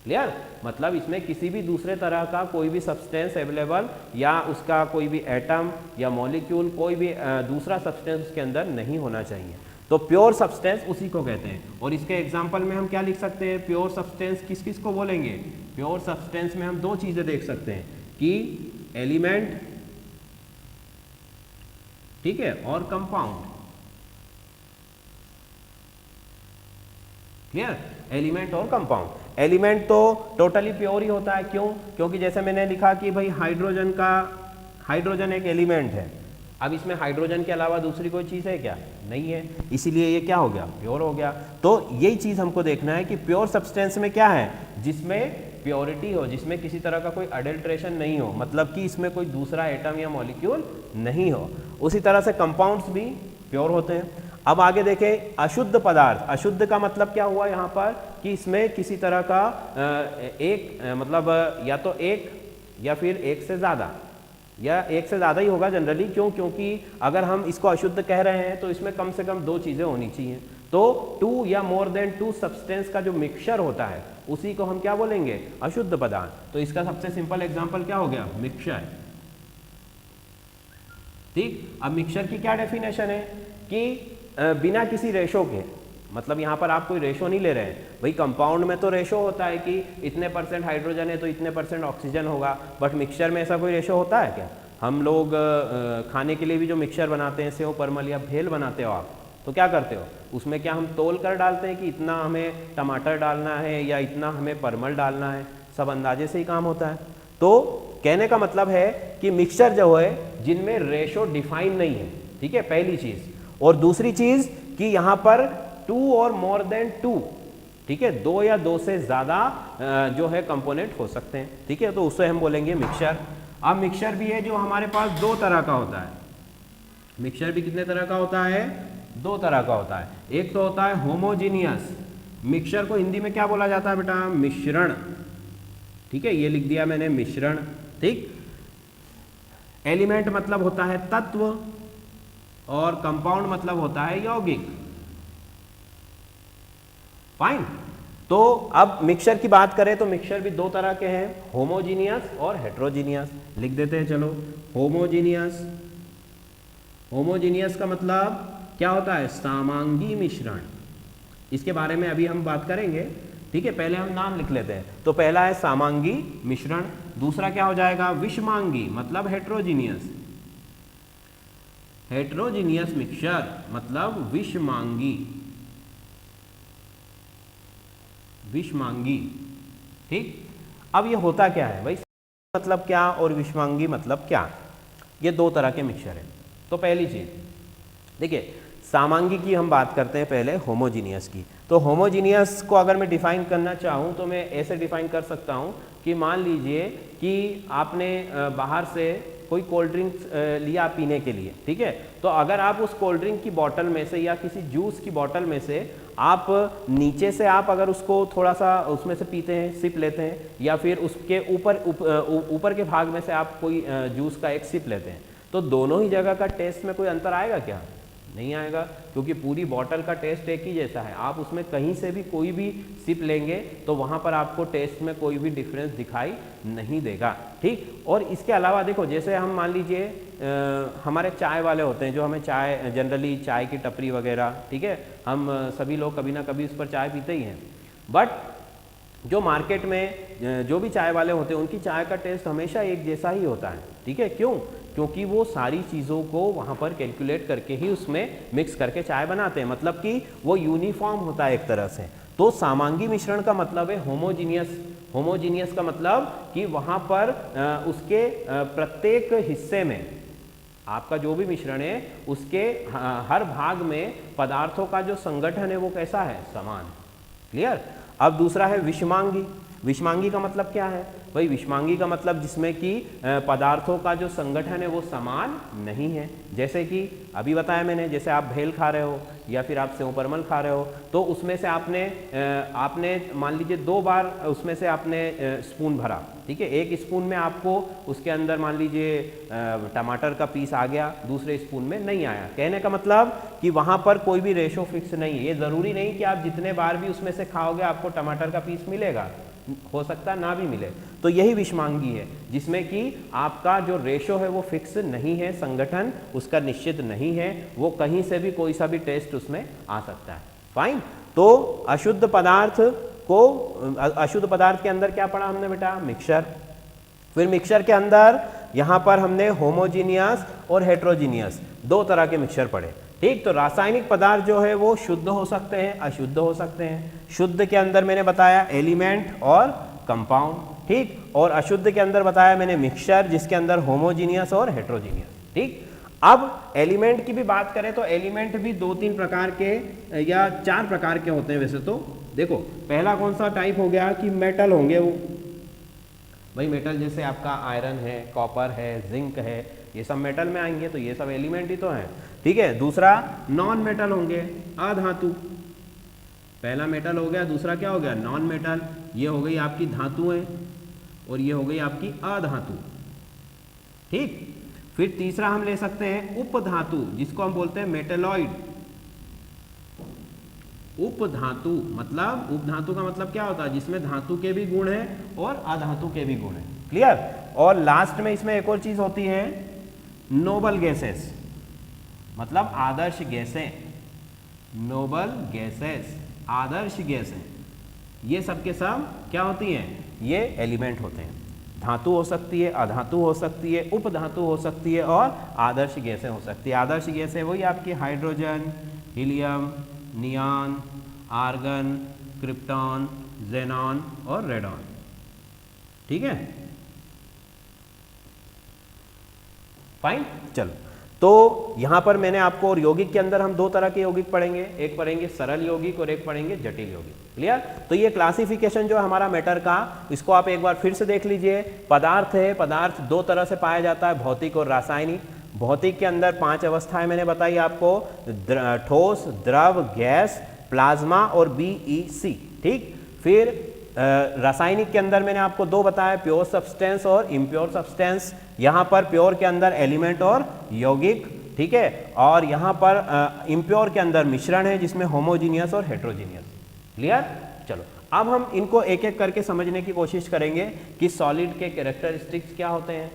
क्लियर, मतलब इसमें किसी भी दूसरे तरह का कोई भी सब्सटेंस अवेलेबल या उसका कोई भी एटम या मॉलिक्यूल, कोई भी दूसरा सब्सटेंस उसके अंदर नहीं होना चाहिए। तो प्योर सब्सटेंस उसी को कहते हैं। और इसके एग्जाम्पल में हम क्या लिख सकते हैं, प्योर सब्सटेंस किस किस को बोलेंगे, प्योर सब्सटेंस में हम 2 चीजें देख सकते हैं कि एलिमेंट, ठीक है, और कंपाउंड। क्लियर, एलिमेंट और कंपाउंड। एलिमेंट तो टोटली प्योर ही होता है, क्यों, क्योंकि जैसे मैंने लिखा कि भाई हाइड्रोजन एक एलिमेंट है। अब इसमें हाइड्रोजन के अलावा दूसरी कोई चीज़ है क्या, नहीं है, इसीलिए ये क्या हो गया, प्योर हो गया। तो यही चीज़ हमको देखना है कि प्योर सब्सटेंस में क्या है, जिसमें प्योरिटी हो, जिसमें किसी तरह का कोई अडल्ट्रेशन नहीं हो, मतलब कि इसमें कोई दूसरा एटम या मॉलिक्यूल नहीं हो। उसी तरह से कंपाउंड्स भी प्योर होते हैं। अब आगे देखें अशुद्ध पदार्थ। अशुद्ध का मतलब क्या हुआ यहाँ पर कि इसमें किसी तरह का मतलब या तो एक या फिर एक से ज़्यादा, या एक से ज़्यादा ही होगा जनरली, क्यों, क्योंकि अगर हम इसको अशुद्ध कह रहे हैं तो इसमें कम से कम 2 चीज़ें होनी चाहिए। तो 2 या मोर देन 2 सब्सटेंस का जो मिक्सचर होता है उसी को हम क्या बोलेंगे, अशुद्ध पदार्थ। तो इसका सबसे सिंपल एग्जांपल क्या हो गया, मिक्सचर। ठीक, अब मिक्सचर की क्या डेफिनेशन है कि बिना किसी रेशो के, मतलब यहाँ पर आप कोई रेशो नहीं ले रहे हैं। भाई कंपाउंड में तो रेशो होता है कि इतने % हाइड्रोजन है तो इतने % ऑक्सीजन होगा, बट मिक्सचर में ऐसा कोई रेशो होता है क्या? हम लोग खाने के लिए भी जो मिक्सचर बनाते हैं, सेव परमल या भेल बनाते हो आप, तो क्या करते हो, उसमें क्या हम तोल कर डालते हैं कि इतना हमें टमाटर डालना है या इतना हमें परमल डालना है? सब अंदाजे से ही काम होता है। तो कहने का मतलब है कि मिक्सचर जो है जिनमें रेशो डिफाइन नहीं है, ठीक है, पहली चीज। और दूसरी चीज कि यहाँ पर 2 और मोर देन 2, ठीक है, 2 या 2 से ज्यादा जो है कंपोनेंट हो सकते हैं, ठीक है, तो उससे हम बोलेंगे मिक्सचर। अब मिक्सचर भी है जो हमारे पास 2 तरह का होता है। मिक्सचर भी कितने तरह का होता है, 2 तरह का होता है। एक तो होता है होमोजीनियस। मिक्सचर को हिंदी में क्या बोला जाता है बेटा, मिश्रण, ठीक है, ये लिख दिया मैंने मिश्रण। ठीक, एलिमेंट मतलब होता है तत्व और कंपाउंड मतलब होता है यौगिक। फाइन। तो अब मिक्सचर की बात करें तो मिक्सचर भी 2 तरह के हैं, होमोजीनियस और हेट्रोजीनियस। लिख देते हैं, चलो, होमोजीनियस। होमोजीनियस का मतलब क्या होता है, सामांगी मिश्रण। इसके बारे में अभी हम बात करेंगे, ठीक है, पहले हम नाम लिख लेते हैं। तो पहला है सामांगी मिश्रण, दूसरा क्या हो जाएगा, विषमांगी मतलब हेट्रोजीनियस। हेट्रोजीनियस मिक्सचर मतलब विषमांगी, विषमांगी। ठीक, अब ये होता क्या है भाई, मतलब क्या और विषमांगी मतलब क्या? ये 2 तरह के मिक्सचर हैं। तो पहली चीज देखिए, सामांगी की हम बात करते हैं पहले होमोजीनियस की। तो होमोजीनियस को अगर मैं डिफाइन करना चाहूँ तो मैं ऐसे डिफाइन कर सकता हूँ कि मान लीजिए कि आपने बाहर से कोई कोल्ड ड्रिंक लिया पीने के लिए, ठीक है, तो अगर आप उस कोल्ड ड्रिंक की बोतल में से या किसी जूस की बोतल में से आप नीचे से आप अगर उसको थोड़ा सा उसमें से पीते हैं, सिप लेते हैं, या फिर उसके ऊपर के भाग में से आप कोई जूस का एक सिप लेते हैं, तो दोनों ही जगह का टेस्ट में कोई अंतर आएगा क्या? नहीं आएगा, क्योंकि पूरी बॉटल का टेस्ट एक ही जैसा है। आप उसमें कहीं से भी कोई भी सिप लेंगे तो वहाँ पर आपको टेस्ट में कोई भी डिफरेंस दिखाई नहीं देगा। ठीक, और इसके अलावा देखो, जैसे हम मान लीजिए हमारे चाय वाले होते हैं जो हमें चाय, जनरली चाय की टपरी वगैरह, ठीक है, हम सभी लोग कभी ना कभी उस पर चाय पीते ही हैं, बट जो मार्केट में जो भी चाय वाले होते हैं उनकी चाय का टेस्ट हमेशा एक जैसा ही होता है। ठीक है, क्यों? क्योंकि वो सारी चीज़ों को वहाँ पर कैलकुलेट करके ही उसमें मिक्स करके चाय बनाते हैं, मतलब कि वो यूनिफॉर्म होता है एक तरह से। तो सामांगी मिश्रण का मतलब है होमोजीनियस। होमोजीनियस का मतलब कि वहाँ पर उसके प्रत्येक हिस्से में आपका जो भी मिश्रण है उसके हर भाग में पदार्थों का जो संगठन है वो कैसा है, समान। क्लियर? अब दूसरा है विषमांगी। विषमांगी का मतलब क्या है भाई? विषमांगी का मतलब जिसमें कि पदार्थों का जो संगठन है वो समान नहीं है। जैसे कि अभी बताया मैंने, जैसे आप भेल खा रहे हो या फिर आप सेव परमल खा रहे हो, तो उसमें से आपने मान लीजिए 2 बार उसमें से आपने स्पून भरा, ठीक है, एक स्पून में आपको उसके अंदर मान लीजिए टमाटर का पीस आ गया, दूसरे स्पून में नहीं आया। कहने का मतलब कि वहाँ पर कोई भी रेशो फिक्स नहीं है। ये ज़रूरी नहीं कि आप जितने बार भी उसमें से खाओगे आपको टमाटर का पीस मिलेगा, हो सकता ना भी मिले। तो यही विषमांगी है, जिसमें कि आपका जो रेशो है वो फिक्स नहीं है, संगठन उसका निश्चित नहीं है, वो कहीं से भी कोई सा भी टेस्ट उसमें आ सकता है। फाइन। तो अशुद्ध पदार्थ के अंदर क्या पढ़ा हमने बेटा? मिक्सचर। फिर मिक्सचर के अंदर यहाँ पर हमने होमोजीनियस और हेट्रोजीनियस 2 तरह के मिक्सचर पढ़े। ठीक, तो रासायनिक पदार्थ जो है वो शुद्ध हो सकते हैं, अशुद्ध हो सकते हैं। शुद्ध के अंदर मैंने बताया एलिमेंट और कंपाउंड, ठीक, और अशुद्ध के अंदर बताया मैंने मिक्सचर, जिसके अंदर होमोजीनियस और हेट्रोजीनियस। ठीक, अब एलिमेंट की भी बात करें तो एलिमेंट भी 2-3 प्रकार के या 4 प्रकार के होते हैं वैसे तो। देखो, पहला कौन सा टाइप हो गया कि मेटल होंगे वो भाई। मेटल जैसे आपका आयरन है, कॉपर है, जिंक है, ये सब मेटल में आएंगे, तो ये सब एलिमेंट ही तो हैं। ठीक है। दूसरा नॉन मेटल होंगे, अधातु। पहला मेटल हो गया, दूसरा क्या हो गया? Non metal. ये हो गई आपकी धातुएं और ये हो गई आपकी अधातु। ठीक, फिर तीसरा हम ले सकते हैं उपधातु, जिसको हम बोलते हैं मेटेलॉइड। उपधातु, मतलब उपधातु का मतलब क्या होता है, जिसमें धातु के भी गुण हैं और अधातु के भी गुण हैं। क्लियर। और लास्ट में इसमें एक और चीज होती है, नोबल गैसेस, मतलब आदर्श गैसें, नोबल गैसेस, आदर्श गैसें, ये सब के सब क्या होती हैं, ये एलिमेंट होते हैं। धातु हो सकती है, अधातु हो सकती है, उपधातु हो सकती है और आदर्श गैसें हो सकती है। आदर्श गैसें वही आपकी hydrogen, helium, neon, argon, krypton, xenon और रेडॉन। ठीक है, फाइन। चलो, तो यहां पर मैंने आपको, और यौगिक के अंदर हम दो तरह के यौगिक पढ़ेंगे, एक पढ़ेंगे सरल यौगिक और एक पढ़ेंगे जटिल यौगिक। क्लियर। तो ये क्लासिफिकेशन जो है हमारा मैटर का, इसको आप एक बार फिर से देख लीजिए। पदार्थ है, पदार्थ दो तरह से पाया जाता है, भौतिक और रासायनिक। भौतिक के अंदर 5 अवस्थाएं मैंने बताई आपको, ठोस, द्रव, गैस, प्लाज्मा और BEC। ठीक। फिर रासायनिक के अंदर मैंने आपको 2 बताया, प्योर सब्सटेंस और इम्प्योर सब्सटेंस। यहाँ पर प्योर के अंदर एलिमेंट और यौगिक, ठीक है, और यहाँ पर इम्प्योर के अंदर मिश्रण है जिसमें होमोजीनियस और हेट्रोजीनियस। क्लियर। चलो, अब हम इनको एक एक करके समझने की कोशिश करेंगे कि सॉलिड के कैरेक्टरिस्टिक्स क्या होते हैं,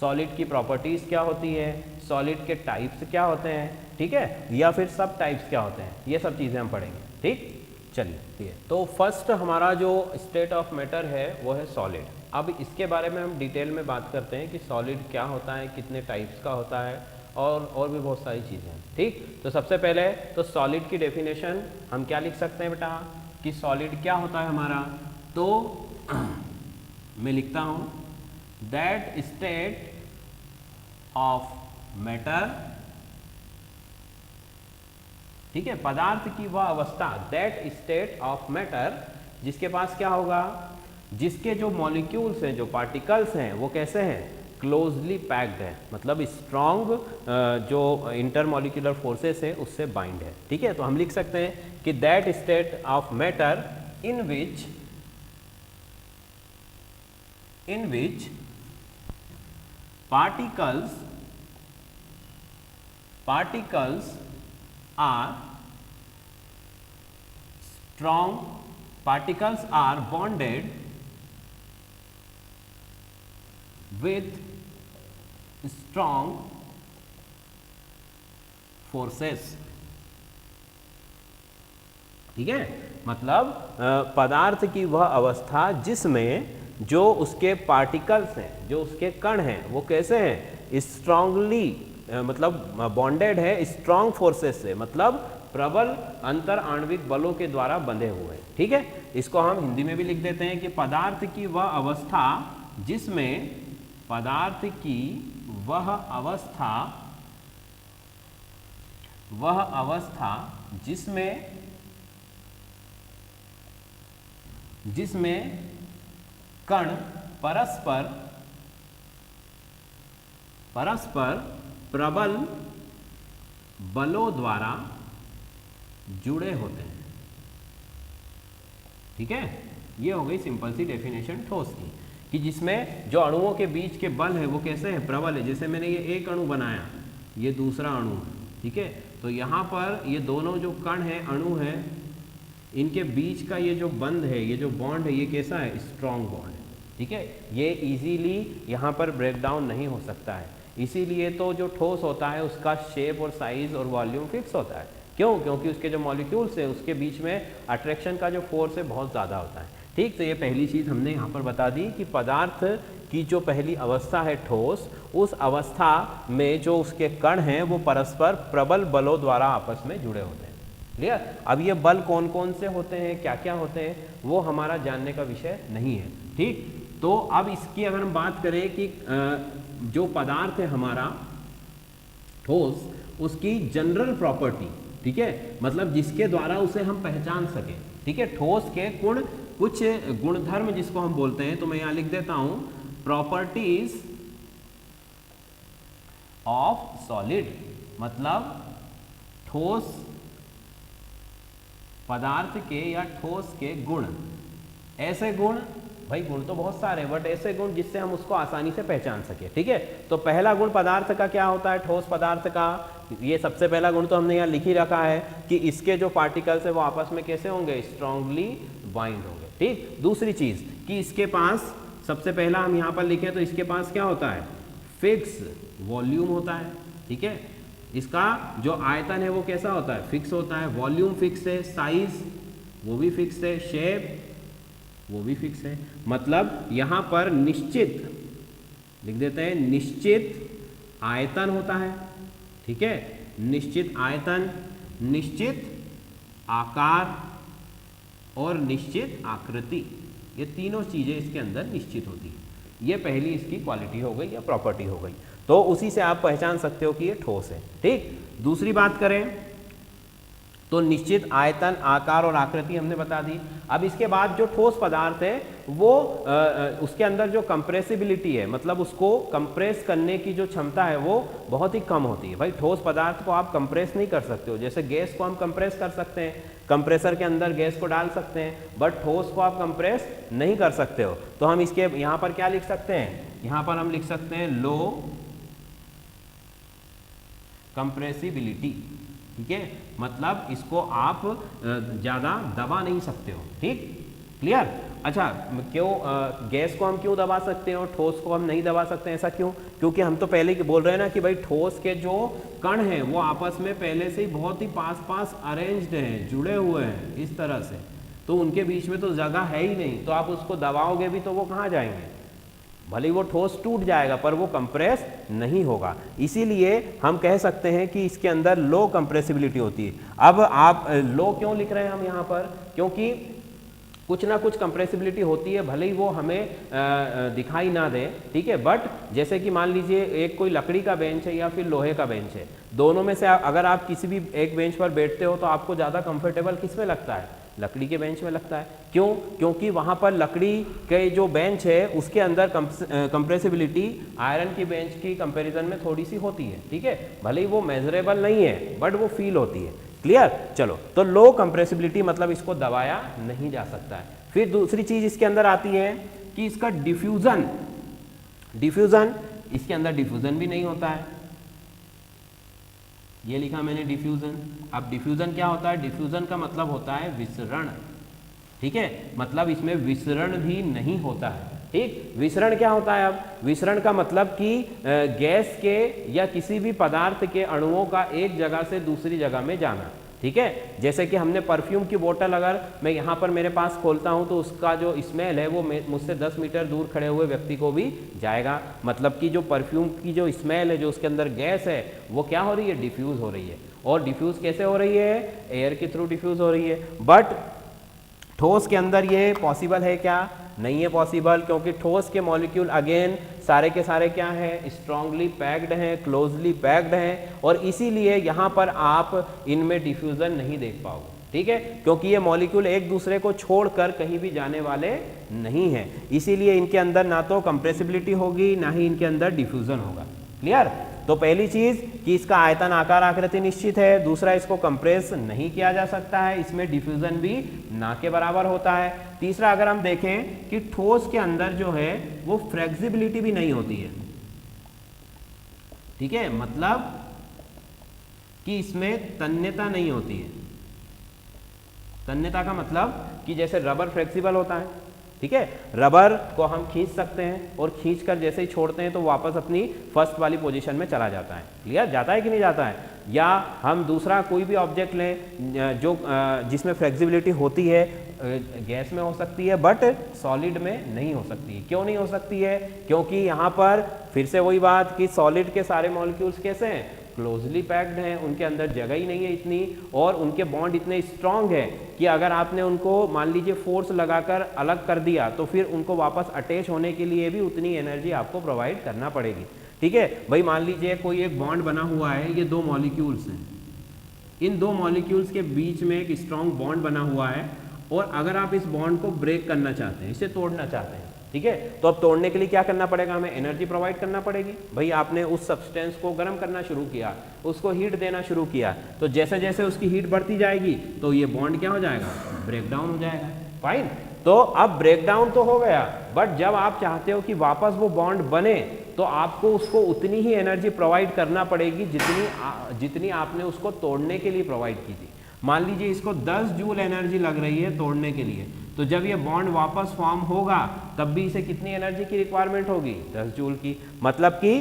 सॉलिड की प्रॉपर्टीज क्या होती है, सॉलिड के टाइप्स क्या होते हैं, ठीक है, या फिर सब टाइप्स क्या होते हैं, ये सब चीज़ें हम पढ़ेंगे। ठीक, चलिए। ठीक है, तो फर्स्ट हमारा जो स्टेट ऑफ मैटर है वो है सॉलिड। अब इसके बारे में हम डिटेल में बात करते हैं कि सॉलिड क्या होता है, कितने टाइप्स का होता है, और भी बहुत सारी चीज़ें हैं। ठीक, तो सबसे पहले तो सॉलिड की डेफिनेशन हम क्या लिख सकते हैं बेटा, कि सॉलिड क्या होता है हमारा, तो मैं लिखता हूँ दैट स्टेट ऑफ मैटर, ठीक है, पदार्थ की वह अवस्था, दैट स्टेट ऑफ मैटर, जिसके पास क्या होगा, जिसके जो मॉलिक्यूल्स हैं, जो पार्टिकल्स हैं, वो कैसे हैं, क्लोजली पैक्ड है, मतलब स्ट्रॉन्ग जो इंटरमॉलिक्यूलर फोर्सेस है उससे बाइंड है। ठीक है, तो हम लिख सकते हैं कि that state of matter in which particles are strong, particles are bonded with strong forces। ठीक है, मतलब पदार्थ की वह अवस्था जिसमें जो उसके पार्टिकल्स हैं, जो उसके कण हैं, वो कैसे हैं, स्ट्रांगली, मतलब बॉन्डेड है स्ट्रॉन्ग फोर्सेस से, मतलब प्रबल अंतर आणविक बलों के द्वारा बंधे हुए हैं। ठीक है, इसको हम हिंदी में भी लिख देते हैं कि पदार्थ की वह अवस्था जिसमें, पदार्थ की वह अवस्था जिसमें कण परस्पर प्रबल बलों द्वारा जुड़े होते हैं। ठीक है, ये हो गई सिंपल सी डेफिनेशन ठोस की, कि जिसमें जो अणुओं के बीच के बल है वो कैसे हैं, प्रबल है। जैसे मैंने ये एक अणु बनाया, ये दूसरा अणु है, ठीक है, तो यहाँ पर ये दोनों जो कण हैं, अणु हैं, इनके बीच का ये जो बंध है, ये जो बॉन्ड है, ये कैसा है, स्ट्रॉन्ग बॉन्ड है। ठीक है, ये इजीली यहाँ पर ब्रेक डाउन नहीं हो सकता है, इसीलिए तो जो ठोस होता है उसका शेप और साइज और वॉल्यूम फिक्स होता है। क्यों? क्योंकि उसके जो मॉलिक्यूल्स हैं उसके बीच में अट्रैक्शन का जो फोर्स है बहुत ज़्यादा होता है। ठीक, तो ये पहली चीज़ हमने यहाँ पर बता दी कि पदार्थ की जो पहली अवस्था है ठोस, उस अवस्था में जो उसके कण हैं वो परस्पर प्रबल बलों द्वारा आपस में जुड़े होते हैं। क्लियर? अब ये बल कौन कौन से होते हैं, क्या क्या होते हैं, वो हमारा जानने का विषय नहीं है। ठीक, तो अब इसकी अगर हम बात करें कि जो पदार्थ है हमारा ठोस, उसकी जनरल प्रॉपर्टी, ठीक है, मतलब जिसके द्वारा उसे हम पहचान सकें। ठीक है, ठोस के कुछ गुणधर्म जिसको हम बोलते हैं, तो मैं यहाँ लिख देता हूं प्रॉपर्टीज ऑफ सॉलिड, मतलब ठोस पदार्थ के या ठोस के गुण। ऐसे गुण, भाई गुण तो बहुत सारे हैं, बट ऐसे गुण जिससे हम उसको आसानी से पहचान सके। ठीक है, तो पहला गुण पदार्थ का क्या होता है, ठोस पदार्थ का, ये सबसे पहला गुण तो हमने यहाँ लिख ही रखा है कि इसके जो पार्टिकल्स है वो आपस में कैसे होंगे, स्ट्रांगली बाइंड होंगे। ठीक, दूसरी चीज कि इसके पास सबसे पहला हम यहाँ पर लिखे तो इसके पास क्या होता है, फिक्स वॉल्यूम होता है। ठीक है, इसका जो आयतन है वो कैसा होता है, फिक्स होता है, वॉल्यूम फिक्स है, साइज वो भी फिक्स है, शेप वो भी फिक्स है। मतलब यहाँ पर निश्चित लिख देते हैं, निश्चित आयतन होता है। ठीक है, निश्चित आयतन, निश्चित आकार और निश्चित आकृति, ये तीनों चीजें इसके अंदर निश्चित होती है। ये पहली इसकी क्वालिटी हो गई या प्रॉपर्टी हो गई, तो उसी से आप पहचान सकते हो कि ये ठोस है। ठीक, दूसरी बात करें तो निश्चित आयतन, आकार और आकृति हमने बता दी। अब इसके बाद जो ठोस पदार्थ है वो उसके अंदर जो कंप्रेसिबिलिटी है, मतलब उसको कंप्रेस करने की जो क्षमता है वो बहुत ही कम होती है। भाई ठोस पदार्थ को आप कंप्रेस नहीं कर सकते हो, जैसे गैस को हम कंप्रेस कर सकते हैं, कंप्रेसर के अंदर गैस को डाल सकते हैं, बट ठोस को आप कंप्रेस नहीं कर सकते हो। तो हम इसके यहाँ पर क्या लिख सकते हैं, यहाँ पर हम लिख सकते हैं लो कंप्रेसिबिलिटी। ठीक है, मतलब इसको आप ज्यादा दबा नहीं सकते हो। ठीक, क्लियर। अच्छा, क्यों गैस को हम क्यों दबा सकते हैं और ठोस को हम नहीं दबा सकते हैं, ऐसा क्यों? क्योंकि हम तो पहले ही बोल रहे हैं ना कि भाई ठोस के जो कण हैं वो आपस में पहले से ही बहुत ही पास पास अरेंज्ड हैं, जुड़े हुए हैं इस तरह से, तो उनके बीच में तो जगह है ही नहीं, तो आप उसको दबाओगे भी तो वो कहाँ जाएंगे, भले ही वो ठोस टूट जाएगा पर वो कंप्रेस नहीं होगा। इसीलिए हम कह सकते हैं कि इसके अंदर लो कंप्रेसिबिलिटी होती है। अब आप लो क्यों लिख रहे हैं हम यहाँ पर, क्योंकि कुछ ना कुछ कंप्रेसिबिलिटी होती है, भले ही वो हमें दिखाई ना दे। ठीक है, बट जैसे कि मान लीजिए एक कोई लकड़ी का बेंच है या फिर लोहे का बेंच है, दोनों में से अगर आप किसी भी एक बेंच पर बैठते हो तो आपको ज़्यादा कंफर्टेबल किस में लगता है, लकड़ी के बेंच में लगता है। क्यों? क्योंकि वहाँ पर लकड़ी के जो बेंच है उसके अंदर कंप्रेसिबिलिटी आयरन की बेंच की कंपैरिजन में थोड़ी सी होती है। ठीक है, भले ही वो मेजरेबल नहीं है बट वो फील होती है। क्लियर। चलो, तो लो कंप्रेसिबिलिटी मतलब इसको दबाया नहीं जा सकता है। फिर दूसरी चीज इसके अंदर आती है कि इसका डिफ्यूजन, इसके अंदर डिफ्यूजन भी नहीं होता है। ये लिखा मैंने डिफ्यूजन। अब डिफ्यूजन क्या होता है, डिफ्यूजन का मतलब होता है विसरण। ठीक है, मतलब इसमें विसरण भी नहीं होता है। ठीक, विसरण क्या होता है? अब विसरण का मतलब कि गैस के या किसी भी पदार्थ के अणुओं का एक जगह से दूसरी जगह में जाना। ठीक है, जैसे कि हमने परफ्यूम की बोतल अगर मैं यहाँ पर मेरे पास खोलता हूँ तो उसका जो स्मेल है वो मुझसे 10 मीटर दूर खड़े हुए व्यक्ति को भी जाएगा। मतलब कि जो परफ्यूम की जो स्मेल है, जो उसके अंदर गैस है, वो क्या हो रही है, डिफ्यूज हो रही है। और डिफ्यूज कैसे हो रही है, एयर के थ्रू डिफ्यूज हो रही है। बट ठोस के अंदर ये पॉसिबल है क्या? नहीं है पॉसिबल, क्योंकि ठोस के मॉलिक्यूल अगेन सारे के सारे क्या हैं, स्ट्रांगली पैक्ड हैं, क्लोजली पैक्ड हैं, और इसीलिए यहाँ पर आप इनमें डिफ्यूजन नहीं देख पाओगे। ठीक है, क्योंकि ये मॉलिक्यूल एक दूसरे को छोड़कर कहीं भी जाने वाले नहीं हैं, इसीलिए इनके अंदर ना तो कंप्रेसिबिलिटी होगी ना ही इनके अंदर डिफ्यूजन होगा। क्लियर। तो पहली चीज कि इसका आयतन, आकार, आकृति निश्चित है। दूसरा, इसको कंप्रेस नहीं किया जा सकता है, इसमें डिफ्यूजन भी ना के बराबर होता है। तीसरा, अगर हम देखें कि ठोस के अंदर जो है वो फ्लेक्सिबिलिटी भी नहीं होती है। ठीक है, मतलब कि इसमें तन्यता नहीं होती है। तन्यता का मतलब कि जैसे रबर फ्लेक्सिबल होता है, ठीक है, रबर को हम खींच सकते हैं और खींचकर जैसे ही छोड़ते हैं तो वापस अपनी फर्स्ट वाली पोजीशन में चला जाता है। क्लियर, जाता है कि नहीं जाता है? या हम दूसरा कोई भी ऑब्जेक्ट लें जो जिसमें फ्लेक्सिबिलिटी होती है, गैस में हो सकती है बट सॉलिड में नहीं हो सकती है। क्यों नहीं हो सकती है? क्योंकि यहाँ पर फिर से वही बात कि सॉलिड के सारे मॉलिक्यूल्स कैसे हैं, क्लोजली पैक्ड हैं, उनके अंदर जगह ही नहीं है इतनी, और उनके बॉन्ड इतने स्ट्रांग है कि अगर आपने उनको मान लीजिए फोर्स लगाकर अलग कर दिया तो फिर उनको वापस अटैच होने के लिए भी उतनी एनर्जी आपको प्रोवाइड करना पड़ेगी। ठीक है भाई, मान लीजिए कोई एक बॉन्ड बना हुआ है, ये दो मॉलिक्यूल्स हैं, इन दो मॉलिक्यूल्स के बीच में एक स्ट्रांग बॉन्ड बना हुआ है, और अगर आप इस बॉन्ड को ब्रेक करना चाहते हैं, इसे तोड़ना चाहते हैं, ठीक है, तो अब तोड़ने के लिए क्या करना पड़ेगा, हमें एनर्जी प्रोवाइड करना पड़ेगी। भाई आपने उस सब्सटेंस को गर्म करना शुरू किया, उसको हीट देना शुरू किया, तो जैसे जैसे उसकी हीट बढ़ती जाएगी तो ये बॉन्ड क्या हो जाएगा, ब्रेक डाउन हो जाएगा। फाइन। तो अब ब्रेकडाउन तो हो गया, बट जब आप चाहते हो कि वापस वो बॉन्ड बने तो आपको उसको उतनी ही एनर्जी प्रोवाइड करना पड़ेगी जितनी आपने उसको तोड़ने के लिए प्रोवाइड की थी। मान लीजिए इसको 10 जूल एनर्जी लग रही है तोड़ने के लिए, तो जब ये बॉन्ड वापस फॉर्म होगा तब भी इसे कितनी एनर्जी की रिक्वायरमेंट होगी? 10 जूल की। मतलब कि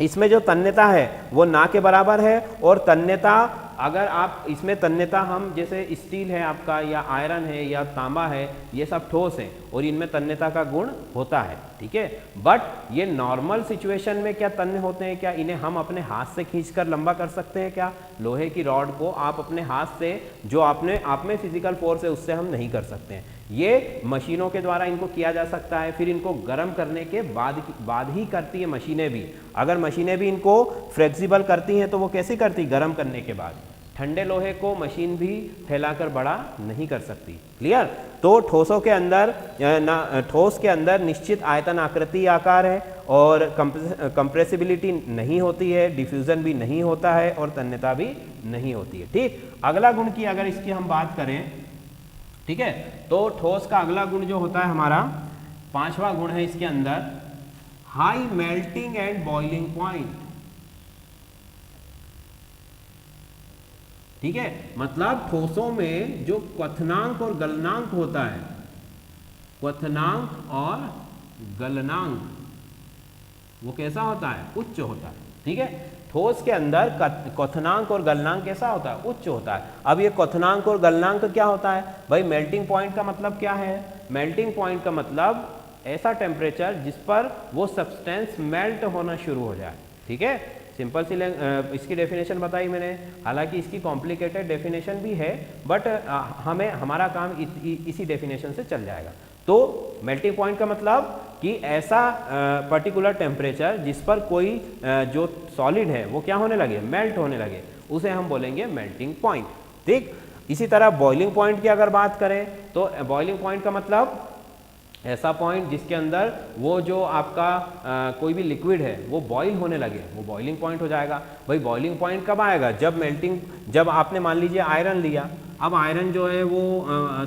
इसमें जो तन्यता है वो ना के बराबर है, और तन्यता अगर आप इसमें तन्यता हम जैसे स्टील है आपका या आयरन है या तांबा है, ये सब ठोस है और इनमें तन्यता का गुण होता है, ठीक है। बट ये नॉर्मल सिचुएशन में क्या तन्य होते हैं? क्या इन्हें हम अपने हाथ से खींचकर लंबा कर सकते हैं? क्या लोहे की रॉड को आप अपने हाथ से, जो आप में फिजिकल फोर्स है उससे हम नहीं कर सकते हैं। ये मशीनों के द्वारा इनको किया जा सकता है, फिर इनको गर्म करने के बाद ही करती है मशीनें भी। अगर मशीनें भी इनको फ्लेक्सिबल करती हैं तो वो कैसे करती? गर्म करने के बाद। ठंडे लोहे को मशीन भी फैलाकर बड़ा नहीं कर सकती। क्लियर? तो ठोसों के अंदर ठोस के अंदर निश्चित आयतन, आकृति, आकार है, और कंप्रेसिबिलिटी नहीं होती है, डिफ्यूजन भी नहीं होता है, और तन्यता भी नहीं होती है। ठीक, अगला गुण की अगर इसकी हम बात करें, ठीक है, तो ठोस का अगला गुण जो होता है हमारा 5वां गुण है इसके अंदर, high melting and boiling point. ठीक है, मतलब ठोसों में जो क्वथनांक और गलनांक होता है, क्वथनांक और गलनांक, वो कैसा होता है? उच्च होता है। ठीक है, ठोस के अंदर क्वथनांक और गलनांक कैसा होता है? उच्च होता है। अब ये क्वथनांक और गलनांक क्या होता है भाई? मेल्टिंग पॉइंट का मतलब क्या है? मेल्टिंग पॉइंट का मतलब ऐसा टेम्परेचर जिस पर वो सब्सटेंस मेल्ट होना शुरू हो जाए। ठीक है, सिंपल सी इसकी डेफिनेशन बताई मैंने, हालांकि इसकी कॉम्प्लिकेटेड डेफिनेशन भी है, बट हमारा काम इसी डेफिनेशन से चल जाएगा। तो मेल्टिंग पॉइंट का मतलब कि ऐसा पर्टिकुलर टेम्परेचर जिस पर कोई जो सॉलिड है वो क्या होने लगे? मेल्ट होने लगे, उसे हम बोलेंगे मेल्टिंग पॉइंट। ठीक, इसी तरह बॉइलिंग पॉइंट की अगर बात करें तो बॉइलिंग पॉइंट का मतलब ऐसा पॉइंट जिसके अंदर वो जो आपका कोई भी लिक्विड है वो बॉईल होने लगे, वो बॉइलिंग पॉइंट हो जाएगा। भाई बॉइलिंग पॉइंट कब आएगा? जब आपने मान लीजिए आयरन लिया, अब आयरन जो है वो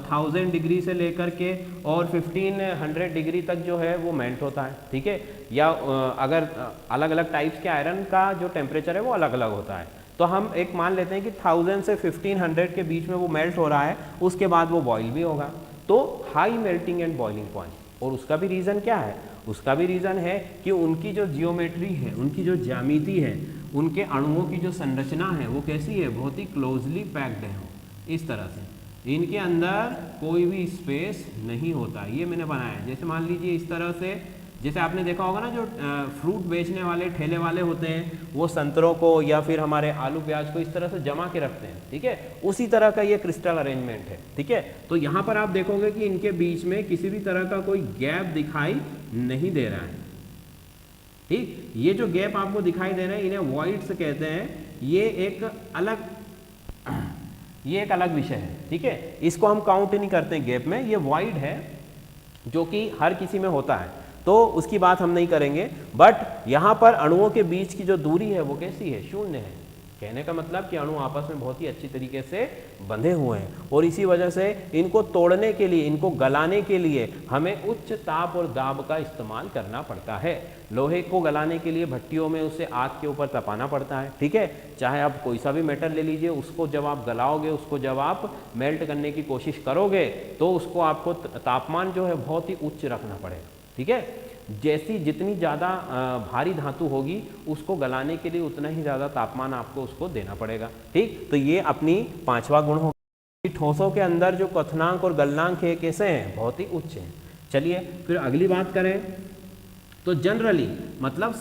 1000 डिग्री से लेकर के और 1500 डिग्री तक जो है वो मेल्ट होता है। ठीक है, या अगर अलग अलग टाइप्स के आयरन का जो टेम्परेचर है वो अलग अलग होता है, तो हम एक मान लेते हैं कि 1000 से 1500 के बीच में वो मेल्ट हो रहा है, उसके बाद वो बॉईल भी होगा। तो high melting and boiling point, और उसका भी रीज़न क्या है? उसका भी रीज़न है कि उनकी जो जियोमेट्री है, उनकी जो ज्यामिति है, उनके अणुओं की जो संरचना है वो कैसी है? बहुत ही क्लोजली पैक्ड है, इस तरह से इनके अंदर कोई भी स्पेस नहीं होता। ये मैंने बनाया, जैसे मान लीजिए इस तरह से, जैसे आपने देखा होगा ना जो फ्रूट बेचने वाले ठेले वाले होते हैं वो संतरों को या फिर हमारे आलू प्याज को इस तरह से जमा के रखते हैं। ठीक है, उसी तरह का ये क्रिस्टल अरेंजमेंट है। ठीक है, तो यहाँ पर आप देखोगे कि इनके बीच में किसी भी तरह का कोई गैप दिखाई नहीं दे रहा है। ठीक, ये जो गैप आपको दिखाई दे रहे हैं इन्हें वॉइड्स कहते हैं। ये एक अलग विषय है। ठीक है, इसको हम काउंट नहीं करते गैप में, ये वॉइड है जो कि हर किसी में होता है, तो उसकी बात हम नहीं करेंगे। बट यहाँ पर अणुओं के बीच की जो दूरी है वो कैसी है? शून्य है। कहने का मतलब कि अणु आपस में बहुत ही अच्छी तरीके से बंधे हुए हैं, और इसी वजह से इनको तोड़ने के लिए, इनको गलाने के लिए हमें उच्च ताप और दाब का इस्तेमाल करना पड़ता है। लोहे को गलाने के लिए भट्टियों में उसे आग के ऊपर तपाना पड़ता है। ठीक है, चाहे आप कोई सा भी मेटल ले लीजिए, उसको जब आप गलाओगे, उसको जब आप मेल्ट करने की कोशिश करोगे तो उसको आपको तापमान जो है बहुत ही उच्च रखना पड़ेगा। ठीक है, जितनी ज़्यादा भारी धातु होगी उसको गलाने के लिए उतना ही ज़्यादा तापमान आपको उसको देना पड़ेगा। ठीक, तो ये अपनी 5वां गुण होगा। ठोसों के अंदर जो क्वथनांक और गलनांक है कैसे हैं? बहुत ही उच्च हैं। चलिए फिर अगली बात करें तो जनरली मतलब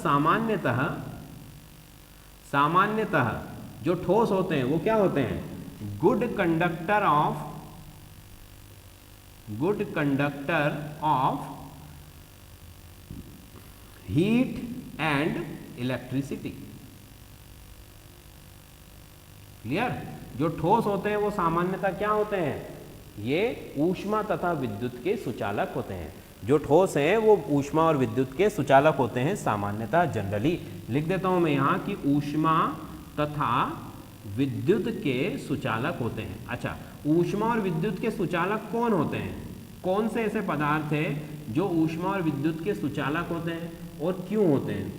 सामान्यतः जो ठोस होते हैं वो क्या होते हैं? Good conductor of heat and electricity. Clear? जो ठोस होते हैं वो सामान्यतः क्या होते हैं? ये ऊष्मा तथा विद्युत के सुचालक होते हैं। जो ठोस हैं वो ऊष्मा और विद्युत के सुचालक होते हैं सामान्यतः, जनरली। लिख देता हूं मैं यहाँ कि ऊष्मा तथा विद्युत के सुचालक होते हैं। अच्छा, ऊष्मा और विद्युत के सुचालक कौन होते हैं? कौन से ऐसे पदार्थ हैं जो ऊष्मा और विद्युत के सुचालक होते हैं और क्यों होते हैं?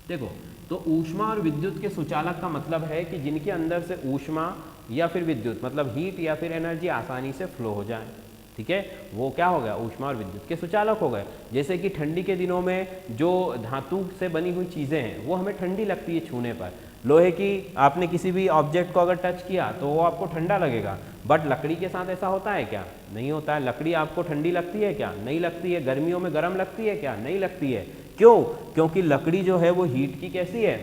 देखो, तो ऊष्मा और विद्युत के सुचालक का मतलब है कि जिनके अंदर से ऊष्मा या फिर विद्युत मतलब हीट या फिर एनर्जी आसानी से फ्लो हो जाए, ठीक है, वो क्या हो गया, ऊष्मा और विद्युत के सुचालक हो गए। जैसे कि ठंडी के दिनों में जो धातु से बनी हुई चीज़ें हैं वो हमें ठंडी लगती है छूने पर। लोहे की आपने किसी भी ऑब्जेक्ट को अगर टच किया तो वो आपको ठंडा लगेगा, बट लकड़ी के साथ ऐसा होता है क्या? नहीं होता है। लकड़ी आपको ठंडी लगती है क्या? नहीं लगती है। गर्मियों में गर्म लगती है क्या? नहीं लगती है। क्यों? क्योंकि लकड़ी जो है वो हीट की कैसी है?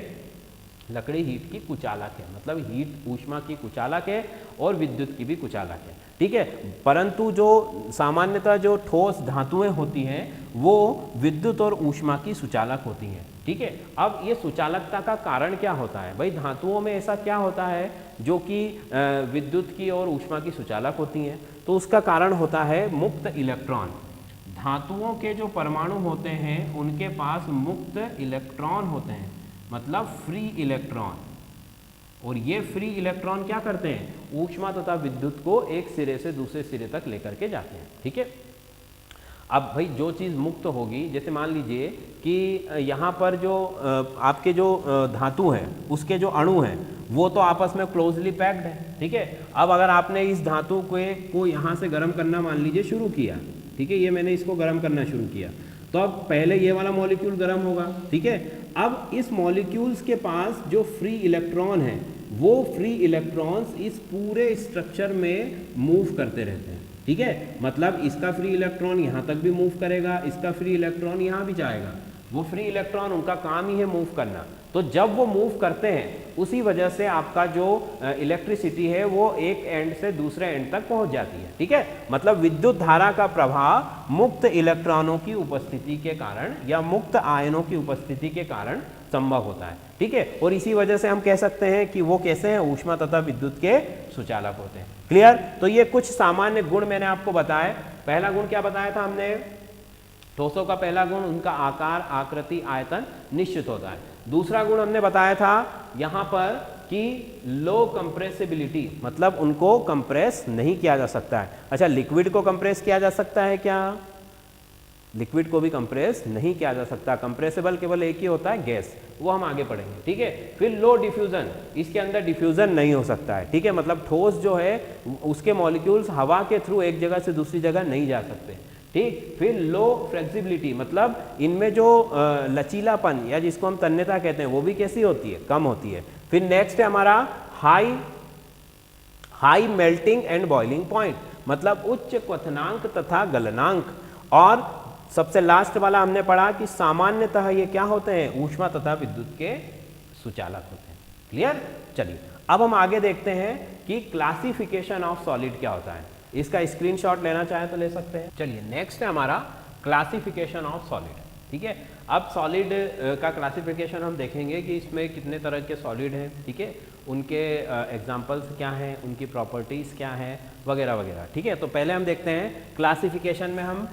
लकड़ी हीट की कुचालक है, मतलब हीट ऊष्मा की कुचालक है और विद्युत की भी कुचालक है, ठीक है। परंतु जो सामान्यतः जो ठोस धातुएं होती हैं वो विद्युत और ऊष्मा की सुचालक होती हैं, ठीक है। अब ये सुचालकता का कारण क्या होता है? भाई धातुओं में ऐसा क्या होता है जो कि विद्युत की और ऊष्मा की सुचालक होती हैं? तो उसका कारण होता है मुक्त इलेक्ट्रॉन। धातुओं के जो परमाणु होते हैं उनके पास मुक्त इलेक्ट्रॉन होते हैं, मतलब फ्री इलेक्ट्रॉन। और ये फ्री इलेक्ट्रॉन क्या करते हैं? ऊष्मा तथा विद्युत को एक सिरे से दूसरे सिरे तक लेकर के जाते हैं, ठीक है। अब भाई जो चीज़ मुक्त होगी, जैसे मान लीजिए कि यहाँ पर जो आपके जो धातु हैं उसके जो अणु हैं वो तो आपस में क्लोजली पैक्ड है, ठीक है। अब अगर आपने इस धातु को यहाँ से गर्म करना मान लीजिए शुरू किया, ठीक है, ये मैंने इसको गर्म करना शुरू किया, तो अब पहले ये वाला मॉलिक्यूल गर्म होगा, ठीक है। अब इस मॉलिक्यूल्स के पास जो फ्री इलेक्ट्रॉन है वो फ्री इलेक्ट्रॉन्स इस पूरे स्ट्रक्चर में मूव करते रहते हैं, ठीक है। मतलब इसका फ्री इलेक्ट्रॉन यहाँ तक भी मूव करेगा, इसका फ्री इलेक्ट्रॉन यहाँ भी जाएगा। वो फ्री इलेक्ट्रॉन उनका काम ही है मूव करना। तो जब वो मूव करते हैं उसी वजह से आपका जो इलेक्ट्रिसिटी है वो एक एंड से दूसरे एंड तक पहुंच जाती है, ठीक है। मतलब विद्युत धारा का प्रवाह मुक्त इलेक्ट्रॉनों की उपस्थिति के कारण या मुक्त आयनों की उपस्थिति के कारण संभव होता है, ठीक है। और इसी वजह से हम कह सकते हैं कि वो कैसे हैं? ऊष्मा तथा विद्युत के सुचालक होते हैं। क्लियर? तो ये कुछ सामान्य गुण मैंने आपको बताए। पहला गुण क्या बताया था हमने? ठोसों का पहला गुण उनका आकार, आकृति, आयतन निश्चित होता है। दूसरा गुण हमने बताया था यहाँ पर कि लो कंप्रेसिबिलिटी, मतलब उनको कंप्रेस नहीं किया जा सकता है। अच्छा, लिक्विड को कंप्रेस किया जा सकता है क्या? लिक्विड को भी कंप्रेस नहीं किया जा सकता। कंप्रेसिबल केवल एक ही होता है, गैस, वो हम आगे पढ़ेंगे, ठीक है। फिर लो डिफ्यूजन, इसके अंदर डिफ्यूजन नहीं हो सकता है, ठीक है। मतलब ठोस जो है उसके मॉलिक्यूल्स हवा के थ्रू एक जगह से दूसरी जगह नहीं जा सकते, ठीक। फिर लो फ्लेक्सिबिलिटी, मतलब इनमें जो लचीलापन या जिसको हम तन्यता कहते हैं वो भी कैसी होती है? कम होती है। फिर नेक्स्ट है हमारा high melting and boiling point, मतलब उच्च क्वथनांक तथा गलनांक। और सबसे लास्ट वाला हमने पढ़ा कि सामान्यतः ये क्या होते हैं? ऊष्मा तथा विद्युत के सुचालक होते हैं। क्लियर? चलिए अब हम आगे देखते हैं कि क्लासिफिकेशन ऑफ सॉलिड क्या होता है। इसका स्क्रीनशॉट लेना चाहे तो ले सकते हैं। चलिए नेक्स्ट है हमारा क्लासिफिकेशन ऑफ सॉलिड, ठीक है। अब सॉलिड का क्लासिफिकेशन हम देखेंगे कि इसमें कितने तरह के सॉलिड हैं, ठीक है, उनके एग्जांपल्स क्या हैं, उनकी प्रॉपर्टीज़ क्या हैं, वगैरह वगैरह, ठीक है। तो पहले हम देखते हैं क्लासिफिकेशन में हम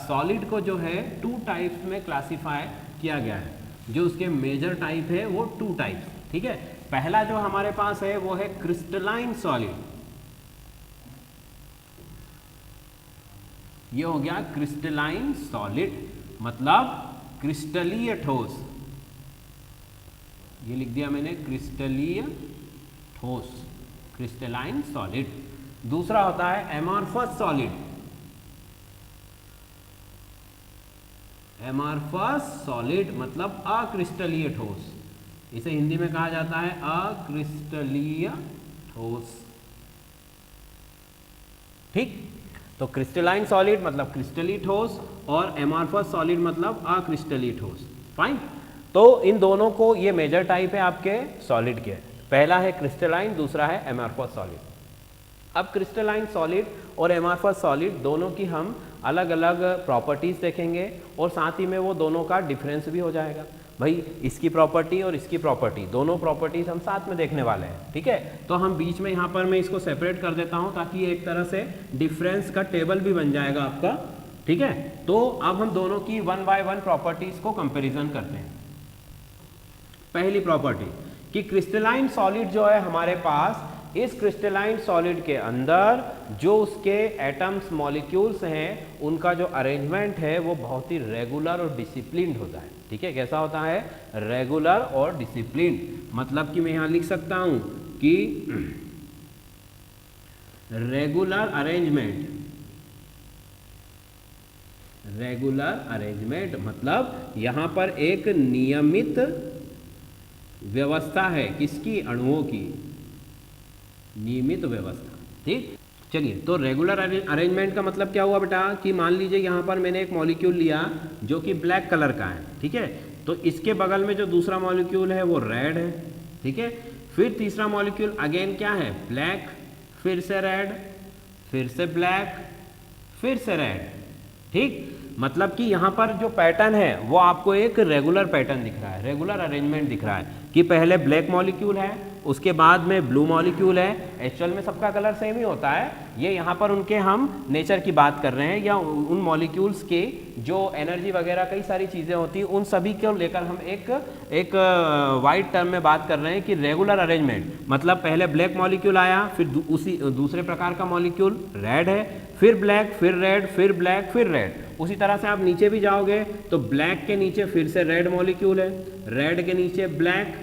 सॉलिड को जो है 2 टाइप्स में क्लासीफाई किया गया है। जो उसके मेजर टाइप है वो 2 टाइप्स, ठीक है। पहला जो हमारे पास है वो है क्रिस्टलाइन सॉलिड। ये हो गया क्रिस्टलाइन सॉलिड, मतलब क्रिस्टलीय ठोस। ये लिख दिया मैंने, क्रिस्टलीय ठोस, क्रिस्टलाइन सॉलिड। दूसरा होता है एमॉर्फस सॉलिड। एमॉर्फस सॉलिड मतलब अक्रिस्टलीय ठोस। इसे हिंदी में कहा जाता है अक्रिस्टलीय ठोस, ठीक। तो क्रिस्टलाइन सॉलिड मतलब क्रिस्टलीय ठोस और एमॉर्फस सॉलिड मतलब अक्रिस्टलीय ठोस, फाइन। तो इन दोनों को, ये मेजर टाइप है आपके सॉलिड के। पहला है क्रिस्टलाइन, दूसरा है एमॉर्फस सॉलिड। अब क्रिस्टलाइन सॉलिड और एमॉर्फस सॉलिड दोनों की हम अलग अलग प्रॉपर्टीज देखेंगे और साथ ही में वो दोनों का डिफरेंस भी हो जाएगा। भाई इसकी प्रॉपर्टी और इसकी प्रॉपर्टी, दोनों प्रॉपर्टीज हम साथ में देखने वाले हैं, ठीक है। तो हम बीच में यहाँ पर मैं इसको सेपरेट कर देता हूँ ताकि एक तरह से डिफरेंस का टेबल भी बन जाएगा आपका, ठीक है। तो अब हम दोनों की 1 बाय 1 प्रॉपर्टीज को कंपेरिजन करते हैं। पहली प्रॉपर्टी कि क्रिस्टलाइन सॉलिड जो है हमारे पास इस क्रिस्टलाइन सॉलिड के अंदर जो उसके एटम्स मॉलिक्यूल्स हैं उनका जो अरेंजमेंट है वो बहुत ही रेगुलर और डिसिप्लिन्ड होता है। ठीक है, कैसा होता है? रेगुलर और डिसिप्लिन्ड। मतलब कि मैं यहां लिख सकता हूं कि रेगुलर अरेंजमेंट मतलब यहां पर एक नियमित व्यवस्था है, किसकी? अणुओं की नियमित व्यवस्था। ठीक, चलिए, तो रेगुलर अरेंजमेंट का मतलब क्या हुआ बेटा कि मान लीजिए यहां पर मैंने एक मॉलिक्यूल लिया जो कि ब्लैक कलर का है। ठीक है, तो इसके बगल में जो दूसरा मॉलिक्यूल है वो रेड है। ठीक है, फिर तीसरा मॉलिक्यूल अगेन क्या है? ब्लैक, फिर से रेड, फिर से ब्लैक, फिर से रेड। ठीक, मतलब कि यहाँ पर जो पैटर्न है वो आपको एक रेगुलर पैटर्न दिख रहा है, रेगुलर अरेंजमेंट दिख रहा है कि पहले ब्लैक मॉलिक्यूल है, उसके बाद में ब्लू मॉलिक्यूल है। एक्चुअल में सबका कलर सेम ही होता है, ये यहाँ पर उनके हम नेचर की बात कर रहे हैं या उन मॉलिक्यूल्स के जो एनर्जी वगैरह कई सारी चीज़ें होती हैं उन सभी को लेकर हम एक वाइड टर्म में बात कर रहे हैं कि रेगुलर अरेंजमेंट मतलब पहले ब्लैक मॉलिक्यूल आया, फिर उसी दूसरे प्रकार का मॉलिक्यूल रेड है, फिर ब्लैक, फिर रेड, फिर ब्लैक, फिर रेड। उसी तरह से आप नीचे भी जाओगे तो ब्लैक के नीचे फिर से रेड मॉलिक्यूल है, रेड के नीचे ब्लैक,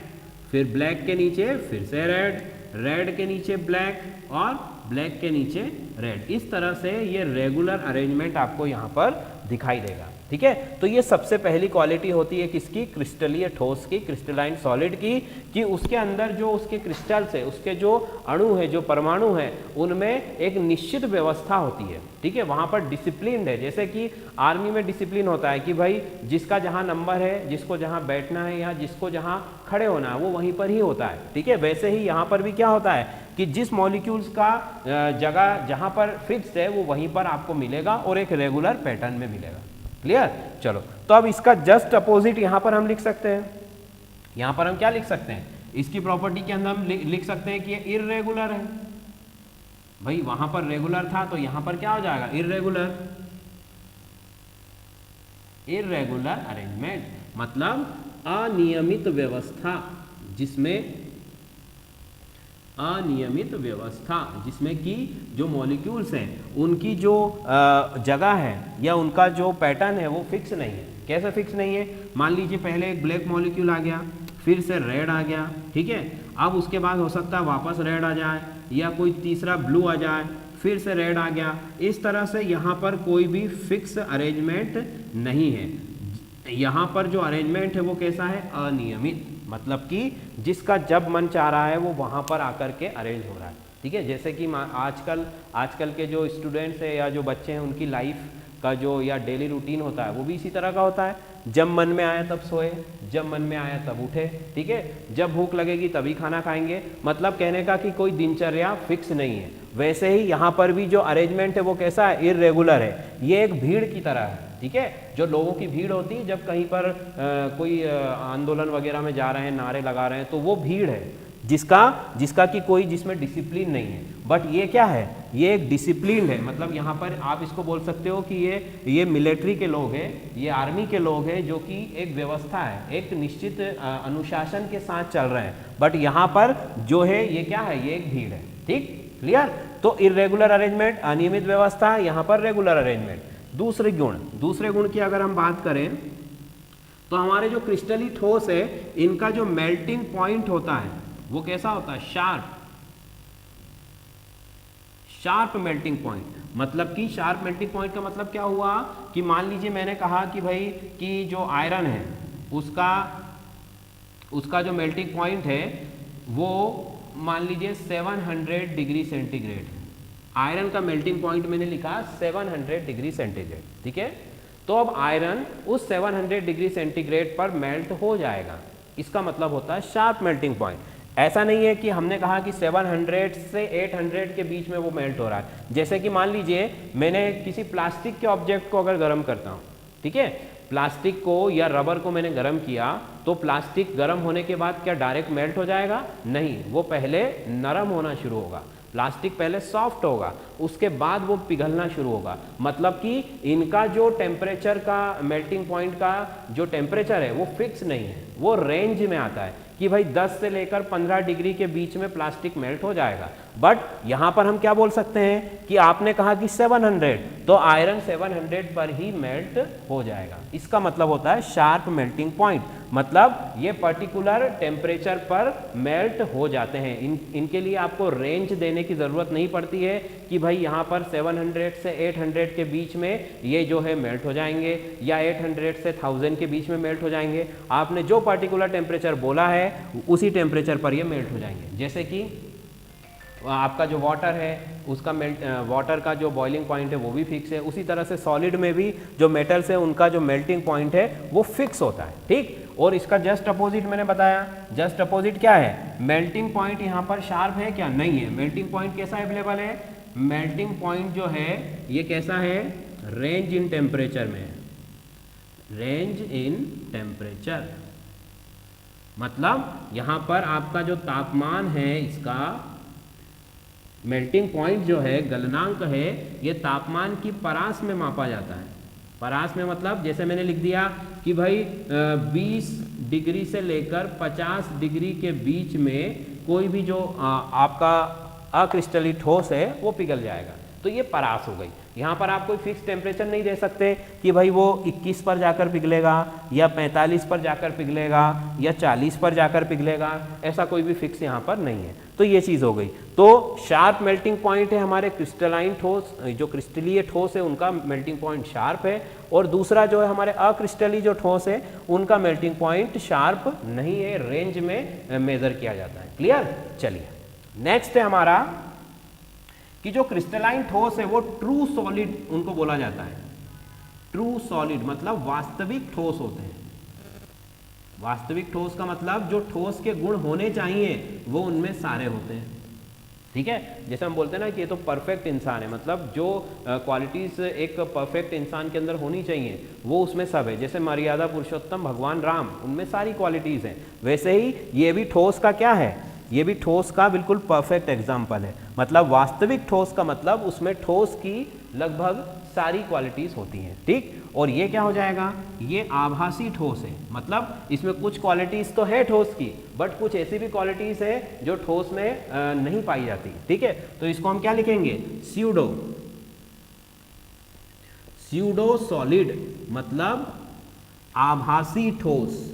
फिर ब्लैक के नीचे फिर से रेड, रेड के नीचे ब्लैक और ब्लैक के नीचे रेड। इस तरह से ये रेगुलर अरेंजमेंट आपको यहाँ पर दिखाई देगा। ठीक है, तो ये सबसे पहली क्वालिटी होती है किसकी? क्रिस्टलीय ठोस की, क्रिस्टलाइन सॉलिड की, कि उसके अंदर जो उसके क्रिस्टल्स है, उसके जो अणु है, जो परमाणु है, उनमें एक निश्चित व्यवस्था होती है। ठीक है, वहां पर डिसिप्लिन है। जैसे कि आर्मी में डिसिप्लिन होता है कि भाई जिसका जहां नंबर है, जिसको जहां बैठना है या जिसको जहां खड़े होना है वो वहीं पर ही होता है। ठीक है, वैसे ही यहाँ पर भी क्या होता है कि जिस मॉलिक्यूल्स का जगह जहां पर फिक्स है वो वहीं पर आपको मिलेगा और एक रेगुलर पैटर्न में मिलेगा। क्लियर? चलो, तो अब इसका जस्ट अपोजिट यहां पर हम लिख सकते हैं। यहां पर हम क्या लिख सकते हैं? इसकी प्रॉपर्टी के अंदर हम लिख सकते हैं कि ये इर्रेगुलर है। भाई वहां पर रेगुलर था तो यहां पर क्या हो जाएगा? इर्रेगुलर अरेंजमेंट मतलब अनियमित व्यवस्था, जिसमें कि जो मॉलिक्यूल्स हैं उनकी जो जगह है या उनका जो पैटर्न है वो फिक्स नहीं है। कैसे फिक्स नहीं है? मान लीजिए पहले एक ब्लैक मॉलिक्यूल आ गया, फिर से रेड आ गया। ठीक है, अब उसके बाद हो सकता है वापस रेड आ जाए या कोई तीसरा ब्लू आ जाए, फिर से रेड आ गया। इस तरह से यहाँ पर कोई भी फिक्स अरेंजमेंट नहीं है। यहाँ पर जो अरेंजमेंट है वो कैसा है? अनियमित, मतलब कि जिसका जब मन चाह रहा है वो वहाँ पर आकर के अरेंज हो रहा है। ठीक है, जैसे कि आजकल के जो स्टूडेंट्स हैं या जो बच्चे हैं उनकी लाइफ का जो या डेली रूटीन होता है वो भी इसी तरह का होता है। जब मन में आया तब सोए, जब मन में आया तब उठे। ठीक है, जब भूख लगेगी तभी खाना खाएंगे। मतलब कहने का कि कोई दिनचर्या फिक्स नहीं है। वैसे ही यहाँ पर भी जो अरेंजमेंट है वो कैसा है? इर्रेगुलर है। ये एक भीड़ की तरह है। ठीक है, जो लोगों की भीड़ होती है जब कहीं पर कोई आंदोलन वगैरह में जा रहे हैं, नारे लगा रहे हैं, तो वो भीड़ है जिसका कि कोई जिसमें डिसिप्लिन नहीं है। बट ये क्या है? ये एक डिसिप्लिन है। मतलब यहाँ पर आप इसको बोल सकते हो कि ये मिलिट्री के लोग हैं, ये आर्मी के लोग हैं, जो कि एक व्यवस्था है, एक निश्चित अनुशासन के साथ चल रहे हैं। बट यहाँ पर जो है ये क्या है? ये एक भीड़ है। ठीक, क्लियर? तो इर्रेगुलर अरेंजमेंट अनियमित व्यवस्था, यहाँ पर रेगुलर अरेंजमेंट। दूसरे गुण की अगर हम बात करें तो हमारे जो क्रिस्टली ठोस है इनका जो मेल्टिंग पॉइंट होता है वो कैसा होता है? Sharp melting point. मतलब कि शार्प मेल्टिंग पॉइंट का मतलब क्या हुआ कि मान लीजिए मैंने कहा कि भाई कि जो आयरन है उसका जो मेल्टिंग पॉइंट है वो मान लीजिए 700 डिग्री सेंटीग्रेड। आयरन का मेल्टिंग पॉइंट मैंने लिखा 700 डिग्री सेंटीग्रेड। ठीक है, तो अब आयरन उस 700 डिग्री सेंटीग्रेड पर मेल्ट हो जाएगा। इसका मतलब होता है शार्प मेल्टिंग पॉइंट। ऐसा नहीं है कि हमने कहा कि 700 से 800 के बीच में वो मेल्ट हो रहा है। जैसे कि मान लीजिए मैंने किसी प्लास्टिक के ऑब्जेक्ट को अगर गर्म करता हूँ, ठीक है, प्लास्टिक को या रबर को मैंने गर्म किया तो प्लास्टिक गर्म होने के बाद क्या डायरेक्ट मेल्ट हो जाएगा? नहीं, वो पहले नरम होना शुरू होगा। प्लास्टिक पहले सॉफ्ट होगा, उसके बाद वो पिघलना शुरू होगा। मतलब कि इनका जो टेम्परेचर का मेल्टिंग पॉइंट का जो टेम्परेचर है वो फिक्स नहीं है, वो रेंज में आता है। कि भाई 10 से लेकर 15 डिग्री के बीच में प्लास्टिक मेल्ट हो जाएगा, बट यहां पर हम क्या बोल सकते हैं कि आपने कहा कि 700, तो आयरन 700 पर ही मेल्ट हो जाएगा। इसका मतलब होता है शार्प मेल्टिंग पॉइंट, मतलब ये पर्टिकुलर टेम्परेचर पर मेल्ट हो जाते हैं। इनके लिए आपको रेंज देने की ज़रूरत नहीं पड़ती है कि भाई यहाँ पर 700 से 800 के बीच में ये जो है मेल्ट हो जाएंगे या 800 से 1000 के बीच में मेल्ट हो जाएंगे। आपने जो पर्टिकुलर टेम्परेचर बोला है उसी टेम्परेचर पर ये मेल्ट हो जाएंगे। जैसे कि आपका जो वाटर है उसका वाटर का जो बॉइलिंग पॉइंट है वो भी फिक्स है, उसी तरह से सॉलिड में भी जो मेटल्स है उनका जो मेल्टिंग पॉइंट है वो फिक्स होता है, ठीक। और इसका जस्ट अपोजिट मैंने बताया, जस्ट अपोजिट क्या है, मेल्टिंग पॉइंट यहाँ पर शार्प है क्या, नहीं है। मेल्टिंग पॉइंट कैसा अवेलेबल है, मेल्टिंग पॉइंट जो है ये कैसा है, रेंज इन टेम्परेचर में, रेंज इन टेम्परेचर, मतलब यहाँ पर आपका जो तापमान है इसका मेल्टिंग पॉइंट जो है, गलनांक है, ये तापमान की परास में मापा जाता है। परास में मतलब जैसे मैंने लिख दिया कि भाई 20 डिग्री से लेकर 50 डिग्री के बीच में कोई भी जो आपका अक्रिस्टलीय ठोस है वो पिघल जाएगा, तो ये परास हो गई। यहाँ पर आप कोई फिक्स टेम्परेचर नहीं दे सकते कि भाई वो 21 पर जाकर पिघलेगा या 45 पर जाकर पिघलेगा या 40 पर जाकर पिघलेगा, ऐसा कोई भी फिक्स यहाँ पर नहीं है। तो ये चीज़ हो गई। तो शार्प मेल्टिंग पॉइंट है हमारे क्रिस्टलाइन ठोस, जो क्रिस्टलीय ठोस है उनका मेल्टिंग पॉइंट शार्प है, और दूसरा जो है हमारे अक्रिस्टलीय जो ठोस है उनका मेल्टिंग पॉइंट शार्प नहीं है, रेंज में मेजर किया जाता है। क्लियर। चलिए नेक्स्ट है हमारा कि जो क्रिस्टलाइन ठोस है वो ट्रू सॉलिड उनको बोला जाता है। ट्रू सॉलिड मतलब वास्तविक ठोस होते हैं। वास्तविक ठोस का मतलब जो ठोस के गुण होने चाहिए वो उनमें सारे होते हैं, ठीक है। जैसे हम बोलते हैं ना कि ये तो परफेक्ट इंसान है, मतलब जो क्वालिटीज एक परफेक्ट इंसान के अंदर होनी चाहिए वो उसमें सब है। जैसे मर्यादा पुरुषोत्तम भगवान राम, उनमें सारी क्वालिटीज हैं, वैसे ही ये भी ठोस का क्या है, ये भी ठोस का बिल्कुल परफेक्ट एग्जाम्पल है। मतलब वास्तविक ठोस का मतलब उसमें ठोस की लगभग सारी क्वालिटीज होती हैं, ठीक। और ये क्या हो जाएगा, ये आभासी ठोस है, मतलब इसमें कुछ क्वालिटीज तो है ठोस की, बट कुछ ऐसी भी क्वालिटीज है जो ठोस में नहीं पाई जाती, ठीक है। तो इसको हम क्या लिखेंगे, स्यूडो, स्यूडो सॉलिड मतलब आभासी ठोस।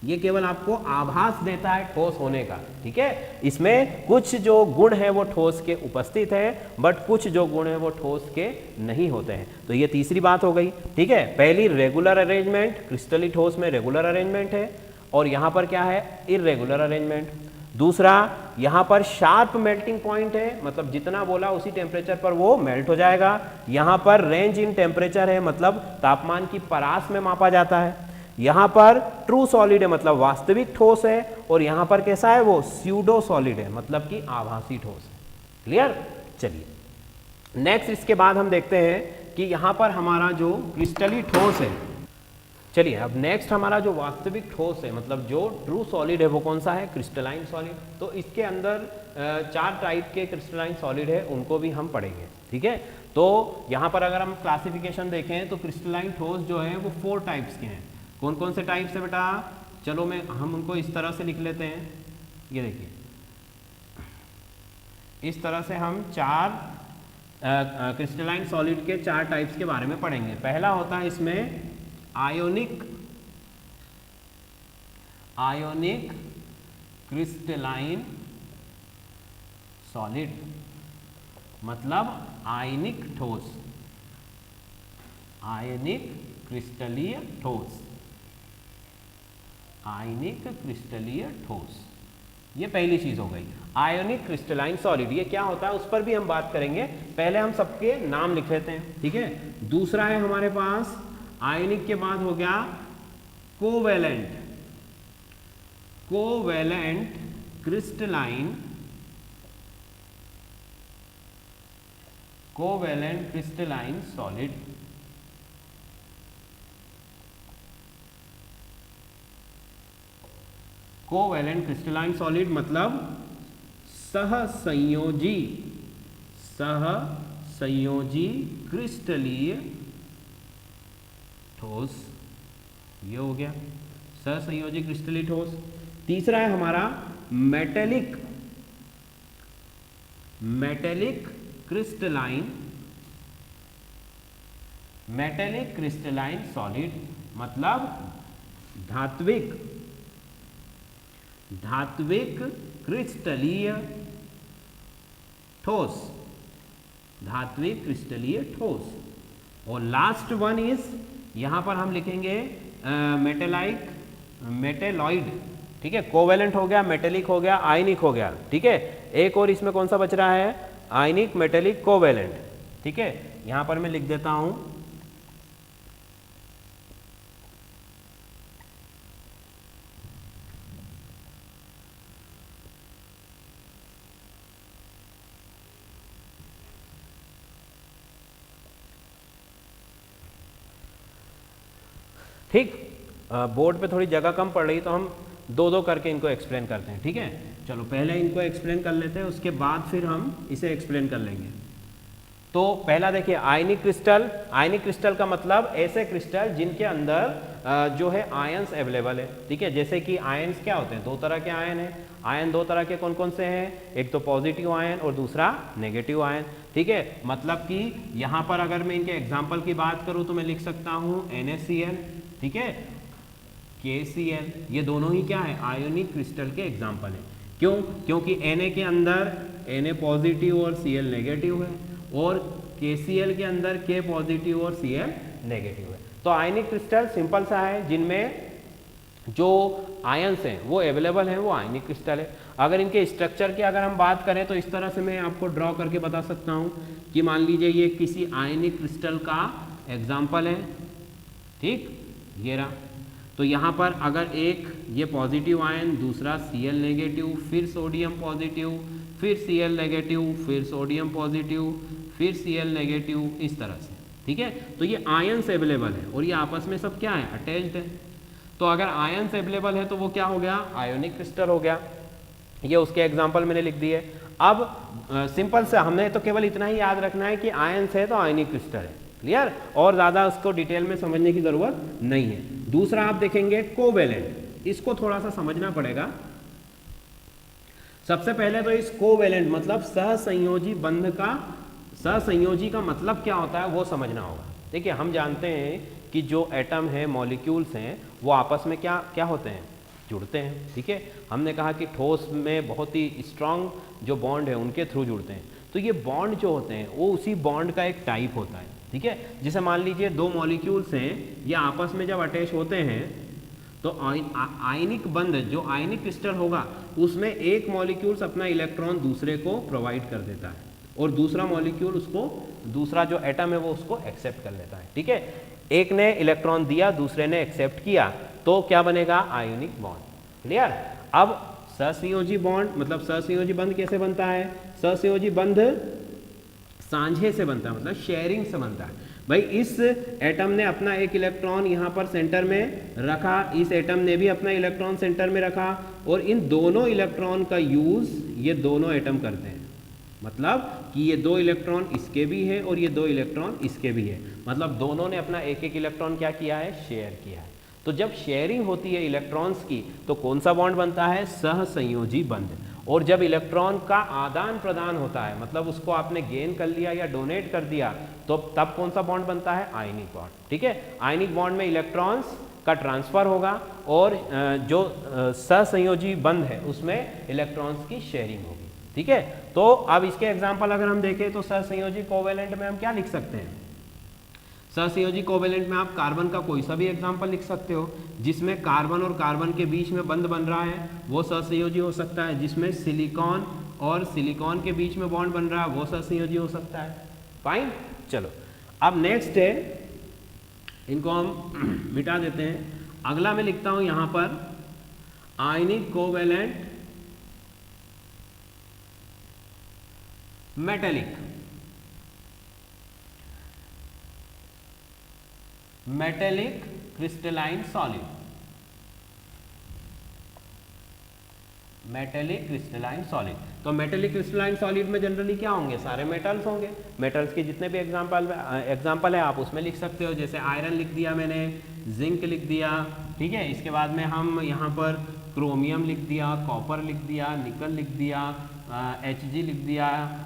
ये केवल आपको आभास देता है ठोस होने का, ठीक है। इसमें कुछ जो गुण है वो ठोस के उपस्थित है, बट कुछ जो गुण है वो ठोस के नहीं होते हैं। तो ये तीसरी बात हो गई, ठीक है। पहली रेगुलर अरेंजमेंट, क्रिस्टलीय ठोस में रेगुलर अरेंजमेंट है, और यहाँ पर क्या है, इररेगुलर अरेंजमेंट। दूसरा, यहाँ पर शार्प मेल्टिंग पॉइंट है, मतलब जितना बोला उसी टेम्परेचर पर वो मेल्ट हो जाएगा। यहाँ पर रेंज इन टेम्परेचर है, मतलब तापमान की परास में मापा जाता है। यहाँ पर ट्रू सॉलिड है, मतलब वास्तविक ठोस है, और यहाँ पर कैसा है, वो स्यूडो सॉलिड है, मतलब कि आभासी ठोस है। क्लियर। चलिए नेक्स्ट इसके बाद हम देखते हैं कि यहाँ पर हमारा जो क्रिस्टलीय ठोस है, चलिए अब नेक्स्ट हमारा जो वास्तविक ठोस है, मतलब जो ट्रू सॉलिड है वो कौन सा है, क्रिस्टलाइन सॉलिड। तो इसके अंदर 4 टाइप के क्रिस्टलाइन सॉलिड है, उनको भी हम पढ़ेंगे, ठीक है। तो यहाँ पर अगर हम क्लासिफिकेशन देखें तो क्रिस्टलाइन ठोस जो है वो 4 टाइप्स के हैं। कौन कौन से टाइप्स है बेटा, चलो हम उनको इस तरह से लिख लेते हैं। ये देखिए, इस तरह से हम 4 क्रिस्टलाइन सॉलिड के 4 टाइप्स के बारे में पढ़ेंगे। पहला होता है इसमें आयोनिक क्रिस्टलाइन सॉलिड, मतलब आयनिक ठोस, आयनिक क्रिस्टलीय ठोस, आयनिक क्रिस्टलीय ठोस। ये पहली चीज हो गई, आयोनिक क्रिस्टलाइन सॉलिड। ये क्या होता है उस पर भी हम बात करेंगे, पहले हम सबके नाम लिख लेते हैं, ठीक है। दूसरा है हमारे पास, आयनिक के बाद हो गया covalent, covalent crystalline, covalent crystalline solid. Covalent crystalline solid मतलब सहसंयोजी, सहसंयोजी क्रिस्टलीय ठोस, ये हो गया सहसंयोजी क्रिस्टलीय ठोस। तीसरा है हमारा मेटेलिक क्रिस्टलाइन सॉलिड, मतलब धात्विक क्रिस्टलीय ठोस, धात्विक क्रिस्टलीय ठोस। और लास्ट वन इज, यहां पर हम लिखेंगे मेटेलॉइड, ठीक है, कोवेलेंट हो गया, मेटेलिक हो गया, आयनिक हो गया, ठीक है। एक और इसमें कौन सा बच रहा है, आयनिक, मेटेलिक, कोवेलेंट, ठीक है। यहां पर मैं लिख देता हूं ठीक। बोर्ड पे थोड़ी जगह कम पड़ रही तो हम दो दो करके इनको एक्सप्लेन करते हैं, ठीक है। चलो पहले इनको एक्सप्लेन कर लेते हैं, उसके बाद फिर हम इसे एक्सप्लेन कर लेंगे। तो पहला देखिए आयनिक क्रिस्टल। आयनिक क्रिस्टल का मतलब ऐसे क्रिस्टल जिनके अंदर जो है आयंस अवेलेबल है, ठीक है। जैसे कि आयंस क्या होते हैं, दो तरह के आयन हैं। आयन दो तरह के कौन कौन से हैं, एक तो पॉजिटिव आयन और दूसरा नेगेटिव आयन, ठीक है। मतलब कि यहाँ पर अगर मैं इनके एग्जाम्पल की बात करूँ तो मैं लिख सकता हूँ NaCl, ठीक है, KCl, ये दोनों ही क्या है, आयोनिक क्रिस्टल के एग्जाम्पल हैं। क्यों, क्योंकि Na के अंदर Na पॉजिटिव और Cl नेगेटिव है, और KCl के अंदर K पॉजिटिव और Cl नेगेटिव है। तो आयनिक क्रिस्टल सिंपल सा है, जिनमें जो आयंस हैं वो अवेलेबल हैं, वो आयनिक क्रिस्टल है। अगर इनके स्ट्रक्चर की अगर हम बात करें तो इस तरह से मैं आपको ड्रॉ करके बता सकता हूँ कि मान लीजिए ये किसी आयनिक क्रिस्टल का एग्जाम्पल है, ठीक, ये रहा। तो यहाँ पर अगर एक ये पॉजिटिव आयन, दूसरा Cl नेगेटिव, फिर सोडियम पॉजिटिव, फिर Cl नेगेटिव, फिर सोडियम पॉजिटिव, फिर Cl नेगेटिव, इस तरह से, ठीक है। तो ये आयंस अवेलेबल है और ये आपस में सब क्या है, अटैच्ड है। तो अगर आयंस अवेलेबल है तो वो क्या हो गया, आयोनिक क्रिस्टल हो गया। ये उसके एग्जाम्पल मैंने लिख दिए। अब सिंपल से हमने तो केवल इतना ही याद रखना है कि आयंस है तो आयनिक क्रिस्टल है, क्लियर, और ज्यादा उसको डिटेल में समझने की जरूरत नहीं है। दूसरा आप देखेंगे कोवेलेंट, इसको थोड़ा सा समझना पड़ेगा। सबसे पहले तो इस कोवेलेंट मतलब सहसंयोजी बंध का, सहसंयोजी का मतलब क्या होता है वो समझना होगा। देखिए हम जानते हैं कि जो एटम है, मॉलिक्यूल्स हैं, वो आपस में क्या क्या होते हैं, जुड़ते हैं, ठीक है। हमने कहा कि ठोस में बहुत ही स्ट्रांग जो बॉन्ड है उनके थ्रू जुड़ते हैं। तो ये बॉन्ड जो होते हैं वो उसी बॉन्ड का एक टाइप होता है, ठीक है। जैसे मान लीजिए दो मॉलिक्यूल्स हैं, ये आपस में जब अटैच होते हैं तो आयनिक बंध, जो आयनिक क्रिस्टल होगा उसमें एक मॉलिक्यूल्स अपना इलेक्ट्रॉन दूसरे को प्रोवाइड कर देता है और दूसरा मॉलिक्यूल उसको, दूसरा जो एटम है वो उसको एक्सेप्ट कर लेता है, ठीक है। एक ने इलेक्ट्रॉन दिया, दूसरे ने एक्सेप्ट किया, तो क्या बनेगा, आयोनिक बॉन्ड, क्लियर। अब सहसंयोजी बॉन्ड मतलब सहसंयोजी बंध कैसे बनता है, सहसंयोजी बंध सांझे से बनता है, मतलब शेयरिंग से बनता है। भाई इस एटम ने अपना एक इलेक्ट्रॉन यहाँ पर सेंटर में रखा, इस एटम ने भी अपना इलेक्ट्रॉन सेंटर में रखा, और इन दोनों इलेक्ट्रॉन का यूज ये दोनों एटम करते हैं। मतलब कि ये दो इलेक्ट्रॉन इसके भी है और ये दो इलेक्ट्रॉन इसके भी है, मतलब दोनों ने अपना एक एक इलेक्ट्रॉन क्या किया है, शेयर किया है। तो जब शेयरिंग होती है इलेक्ट्रॉन्स की तो कौन सा बॉन्ड बनता है, सहसंयोजी बंध। और जब इलेक्ट्रॉन का आदान प्रदान होता है, मतलब उसको आपने गेन कर लिया या डोनेट कर दिया, तो तब कौन सा बॉन्ड बनता है, आयनिक बॉन्ड, ठीक है। आयनिक बॉन्ड में इलेक्ट्रॉन्स का ट्रांसफर होगा और जो सहसंयोजी बंध है उसमें इलेक्ट्रॉन्स की शेयरिंग होगी, ठीक है। तो अब इसके एग्जाम्पल अगर हम देखें तो सहसंयोजी कोवेलेंट में हम क्या लिख सकते हैं, सहसंयोजी कोवेलेंट में आप कार्बन का कोई सा भी एग्जाम्पल लिख सकते हो, जिसमें कार्बन और कार्बन के बीच में बंध बन रहा है वो सहसंयोजी हो सकता है, जिसमें सिलिकॉन और सिलिकॉन के बीच में बॉन्ड बन रहा है वो सहसंयोजी हो सकता है, फाइन। चलो अब नेक्स्ट है, इनको हम मिटा देते हैं। अगला मैं लिखता हूं यहां पर ionic covalent metallic, metallic crystalline solid, metallic crystalline solid. तो मेटेलिक क्रिस्टलाइन सॉलिड में जनरली क्या होंगे, सारे मेटल्स होंगे। मेटल्स के जितने भी एग्जाम्पल है आप उसमें लिख सकते हो, जैसे आयरन लिख दिया मैंने, जिंक लिख दिया, ठीक है। इसके बाद में हम यहाँ पर क्रोमियम लिख दिया, कॉपर लिख दिया, निकल लिख दिया, Hg लिख दिया,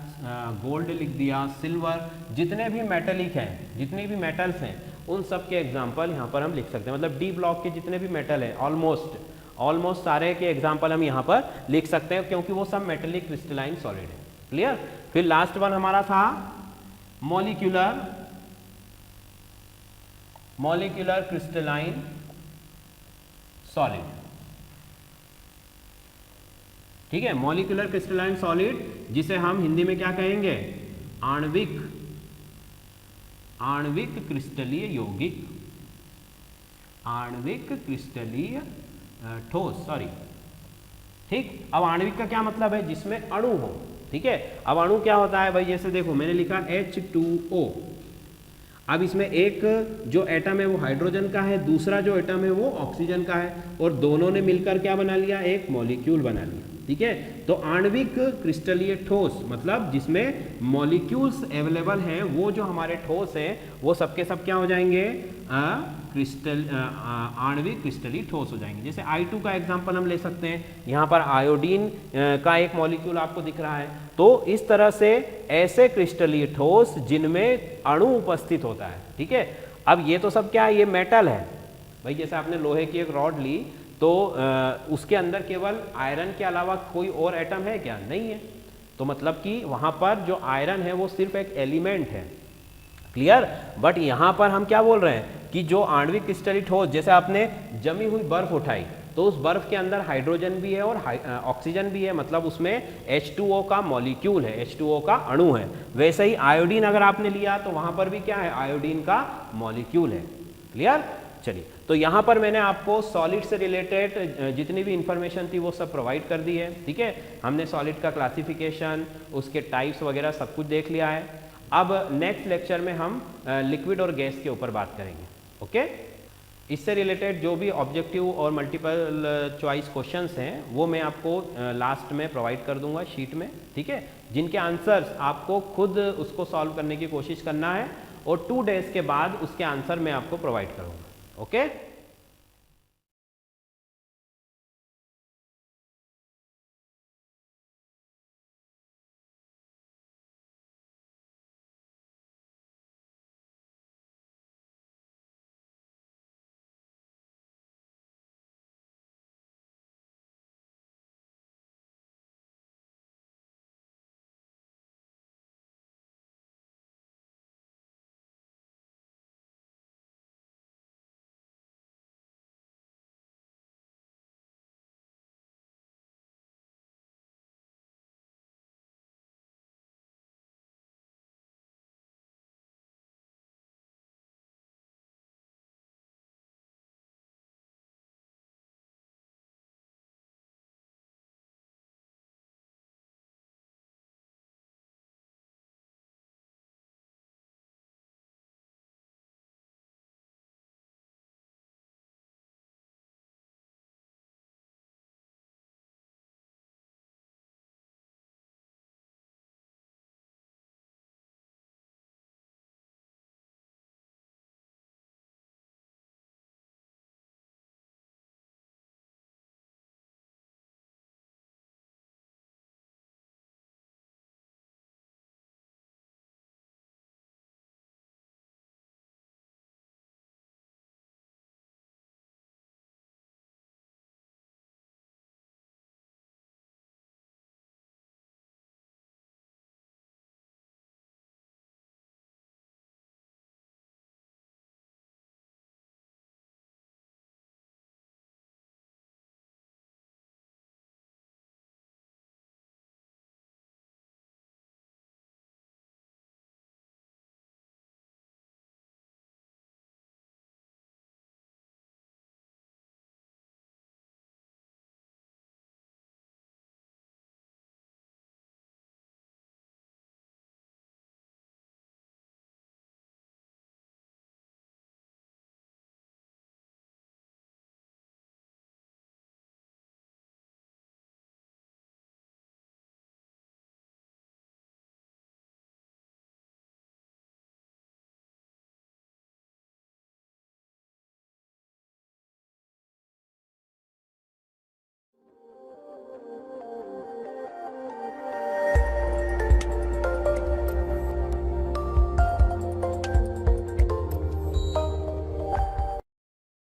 गोल्ड लिख दिया, सिल्वर, जितने भी मेटलिक हैं, जितने भी मेटल्स हैं उन सब के एग्जाम्पल यहाँ पर हम लिख सकते हैं। मतलब डी ब्लॉक के जितने भी मेटल हैं ऑलमोस्ट सारे के एग्जाम्पल हम यहाँ पर लिख सकते हैं, क्योंकि वो सब मेटेलिक क्रिस्टलाइन सॉलिड है। क्लियर। फिर लास्ट वन हमारा था मॉलिक्यूलर क्रिस्टलाइन सॉलिड। ठीक है, मॉलिक्यूलर क्रिस्टलाइन सॉलिड, जिसे हम हिंदी में क्या कहेंगे, आणविक क्रिस्टलीय यौगिक, आणविक क्रिस्टलीय ठोस, सॉरी। ठीक, अब आणविक का क्या मतलब है, जिसमें अणु हो। ठीक है, अब अणु क्या होता है भाई, जैसे देखो मैंने लिखा H2O। अब इसमें एक जो एटम है वो हाइड्रोजन का है, दूसरा जो एटम है वो ऑक्सीजन का है, और दोनों ने मिलकर क्या बना लिया, एक मॉलिक्यूल बना लिया। ठीक है, तो आणविक क्रिस्टलीय ठोस मतलब जिसमें मॉलिक्यूल्स अवेलेबल हैं, वो जो हमारे ठोस हैं वो सबके सब क्या हो जाएंगे, आणविक क्रिस्टलीय ठोस हो जाएंगे। जैसे I2 का एग्जांपल हम ले सकते हैं, यहाँ पर आयोडीन का एक मॉलिक्यूल आपको दिख रहा है। तो इस तरह से ऐसे क्रिस्टलीय ठोस जिनमें अणु उपस्थित होता है। ठीक है, अब ये तो सब क्या है, ये मेटल है भाई। जैसे आपने लोहे की एक रॉड ली तो उसके अंदर केवल आयरन के अलावा कोई और एटम है क्या, नहीं है। तो मतलब कि वहाँ पर जो आयरन है वो सिर्फ एक एलिमेंट है। क्लियर। बट यहाँ पर हम क्या बोल रहे हैं कि जो आणविक क्रिस्टलीय ठोस, जैसे आपने जमी हुई बर्फ उठाई तो उस बर्फ के अंदर हाइड्रोजन भी है और ऑक्सीजन भी है, मतलब उसमें H2O का मॉलिक्यूल है, H2O का अणु है। वैसे ही आयोडीन अगर आपने लिया तो वहाँ पर भी क्या है, आयोडीन का मॉलिक्यूल है। क्लियर। चलिए, तो यहाँ पर मैंने आपको सॉलिड से रिलेटेड जितनी भी इंफॉर्मेशन थी वो सब प्रोवाइड कर दी है। ठीक है, हमने सॉलिड का क्लासिफिकेशन, उसके टाइप्स वगैरह सब कुछ देख लिया है। अब नेक्स्ट लेक्चर में हम लिक्विड और गैस के ऊपर बात करेंगे। ओके, इससे रिलेटेड जो भी ऑब्जेक्टिव और मल्टीपल चॉइस क्वेश्चंस हैं वो मैं आपको लास्ट में प्रोवाइड कर दूंगा शीट में। ठीक है, जिनके आंसर्स आपको खुद उसको सॉल्व करने की कोशिश करना है, और 2 डेज के बाद उसके आंसर मैं आपको प्रोवाइड करूंगा। ओके।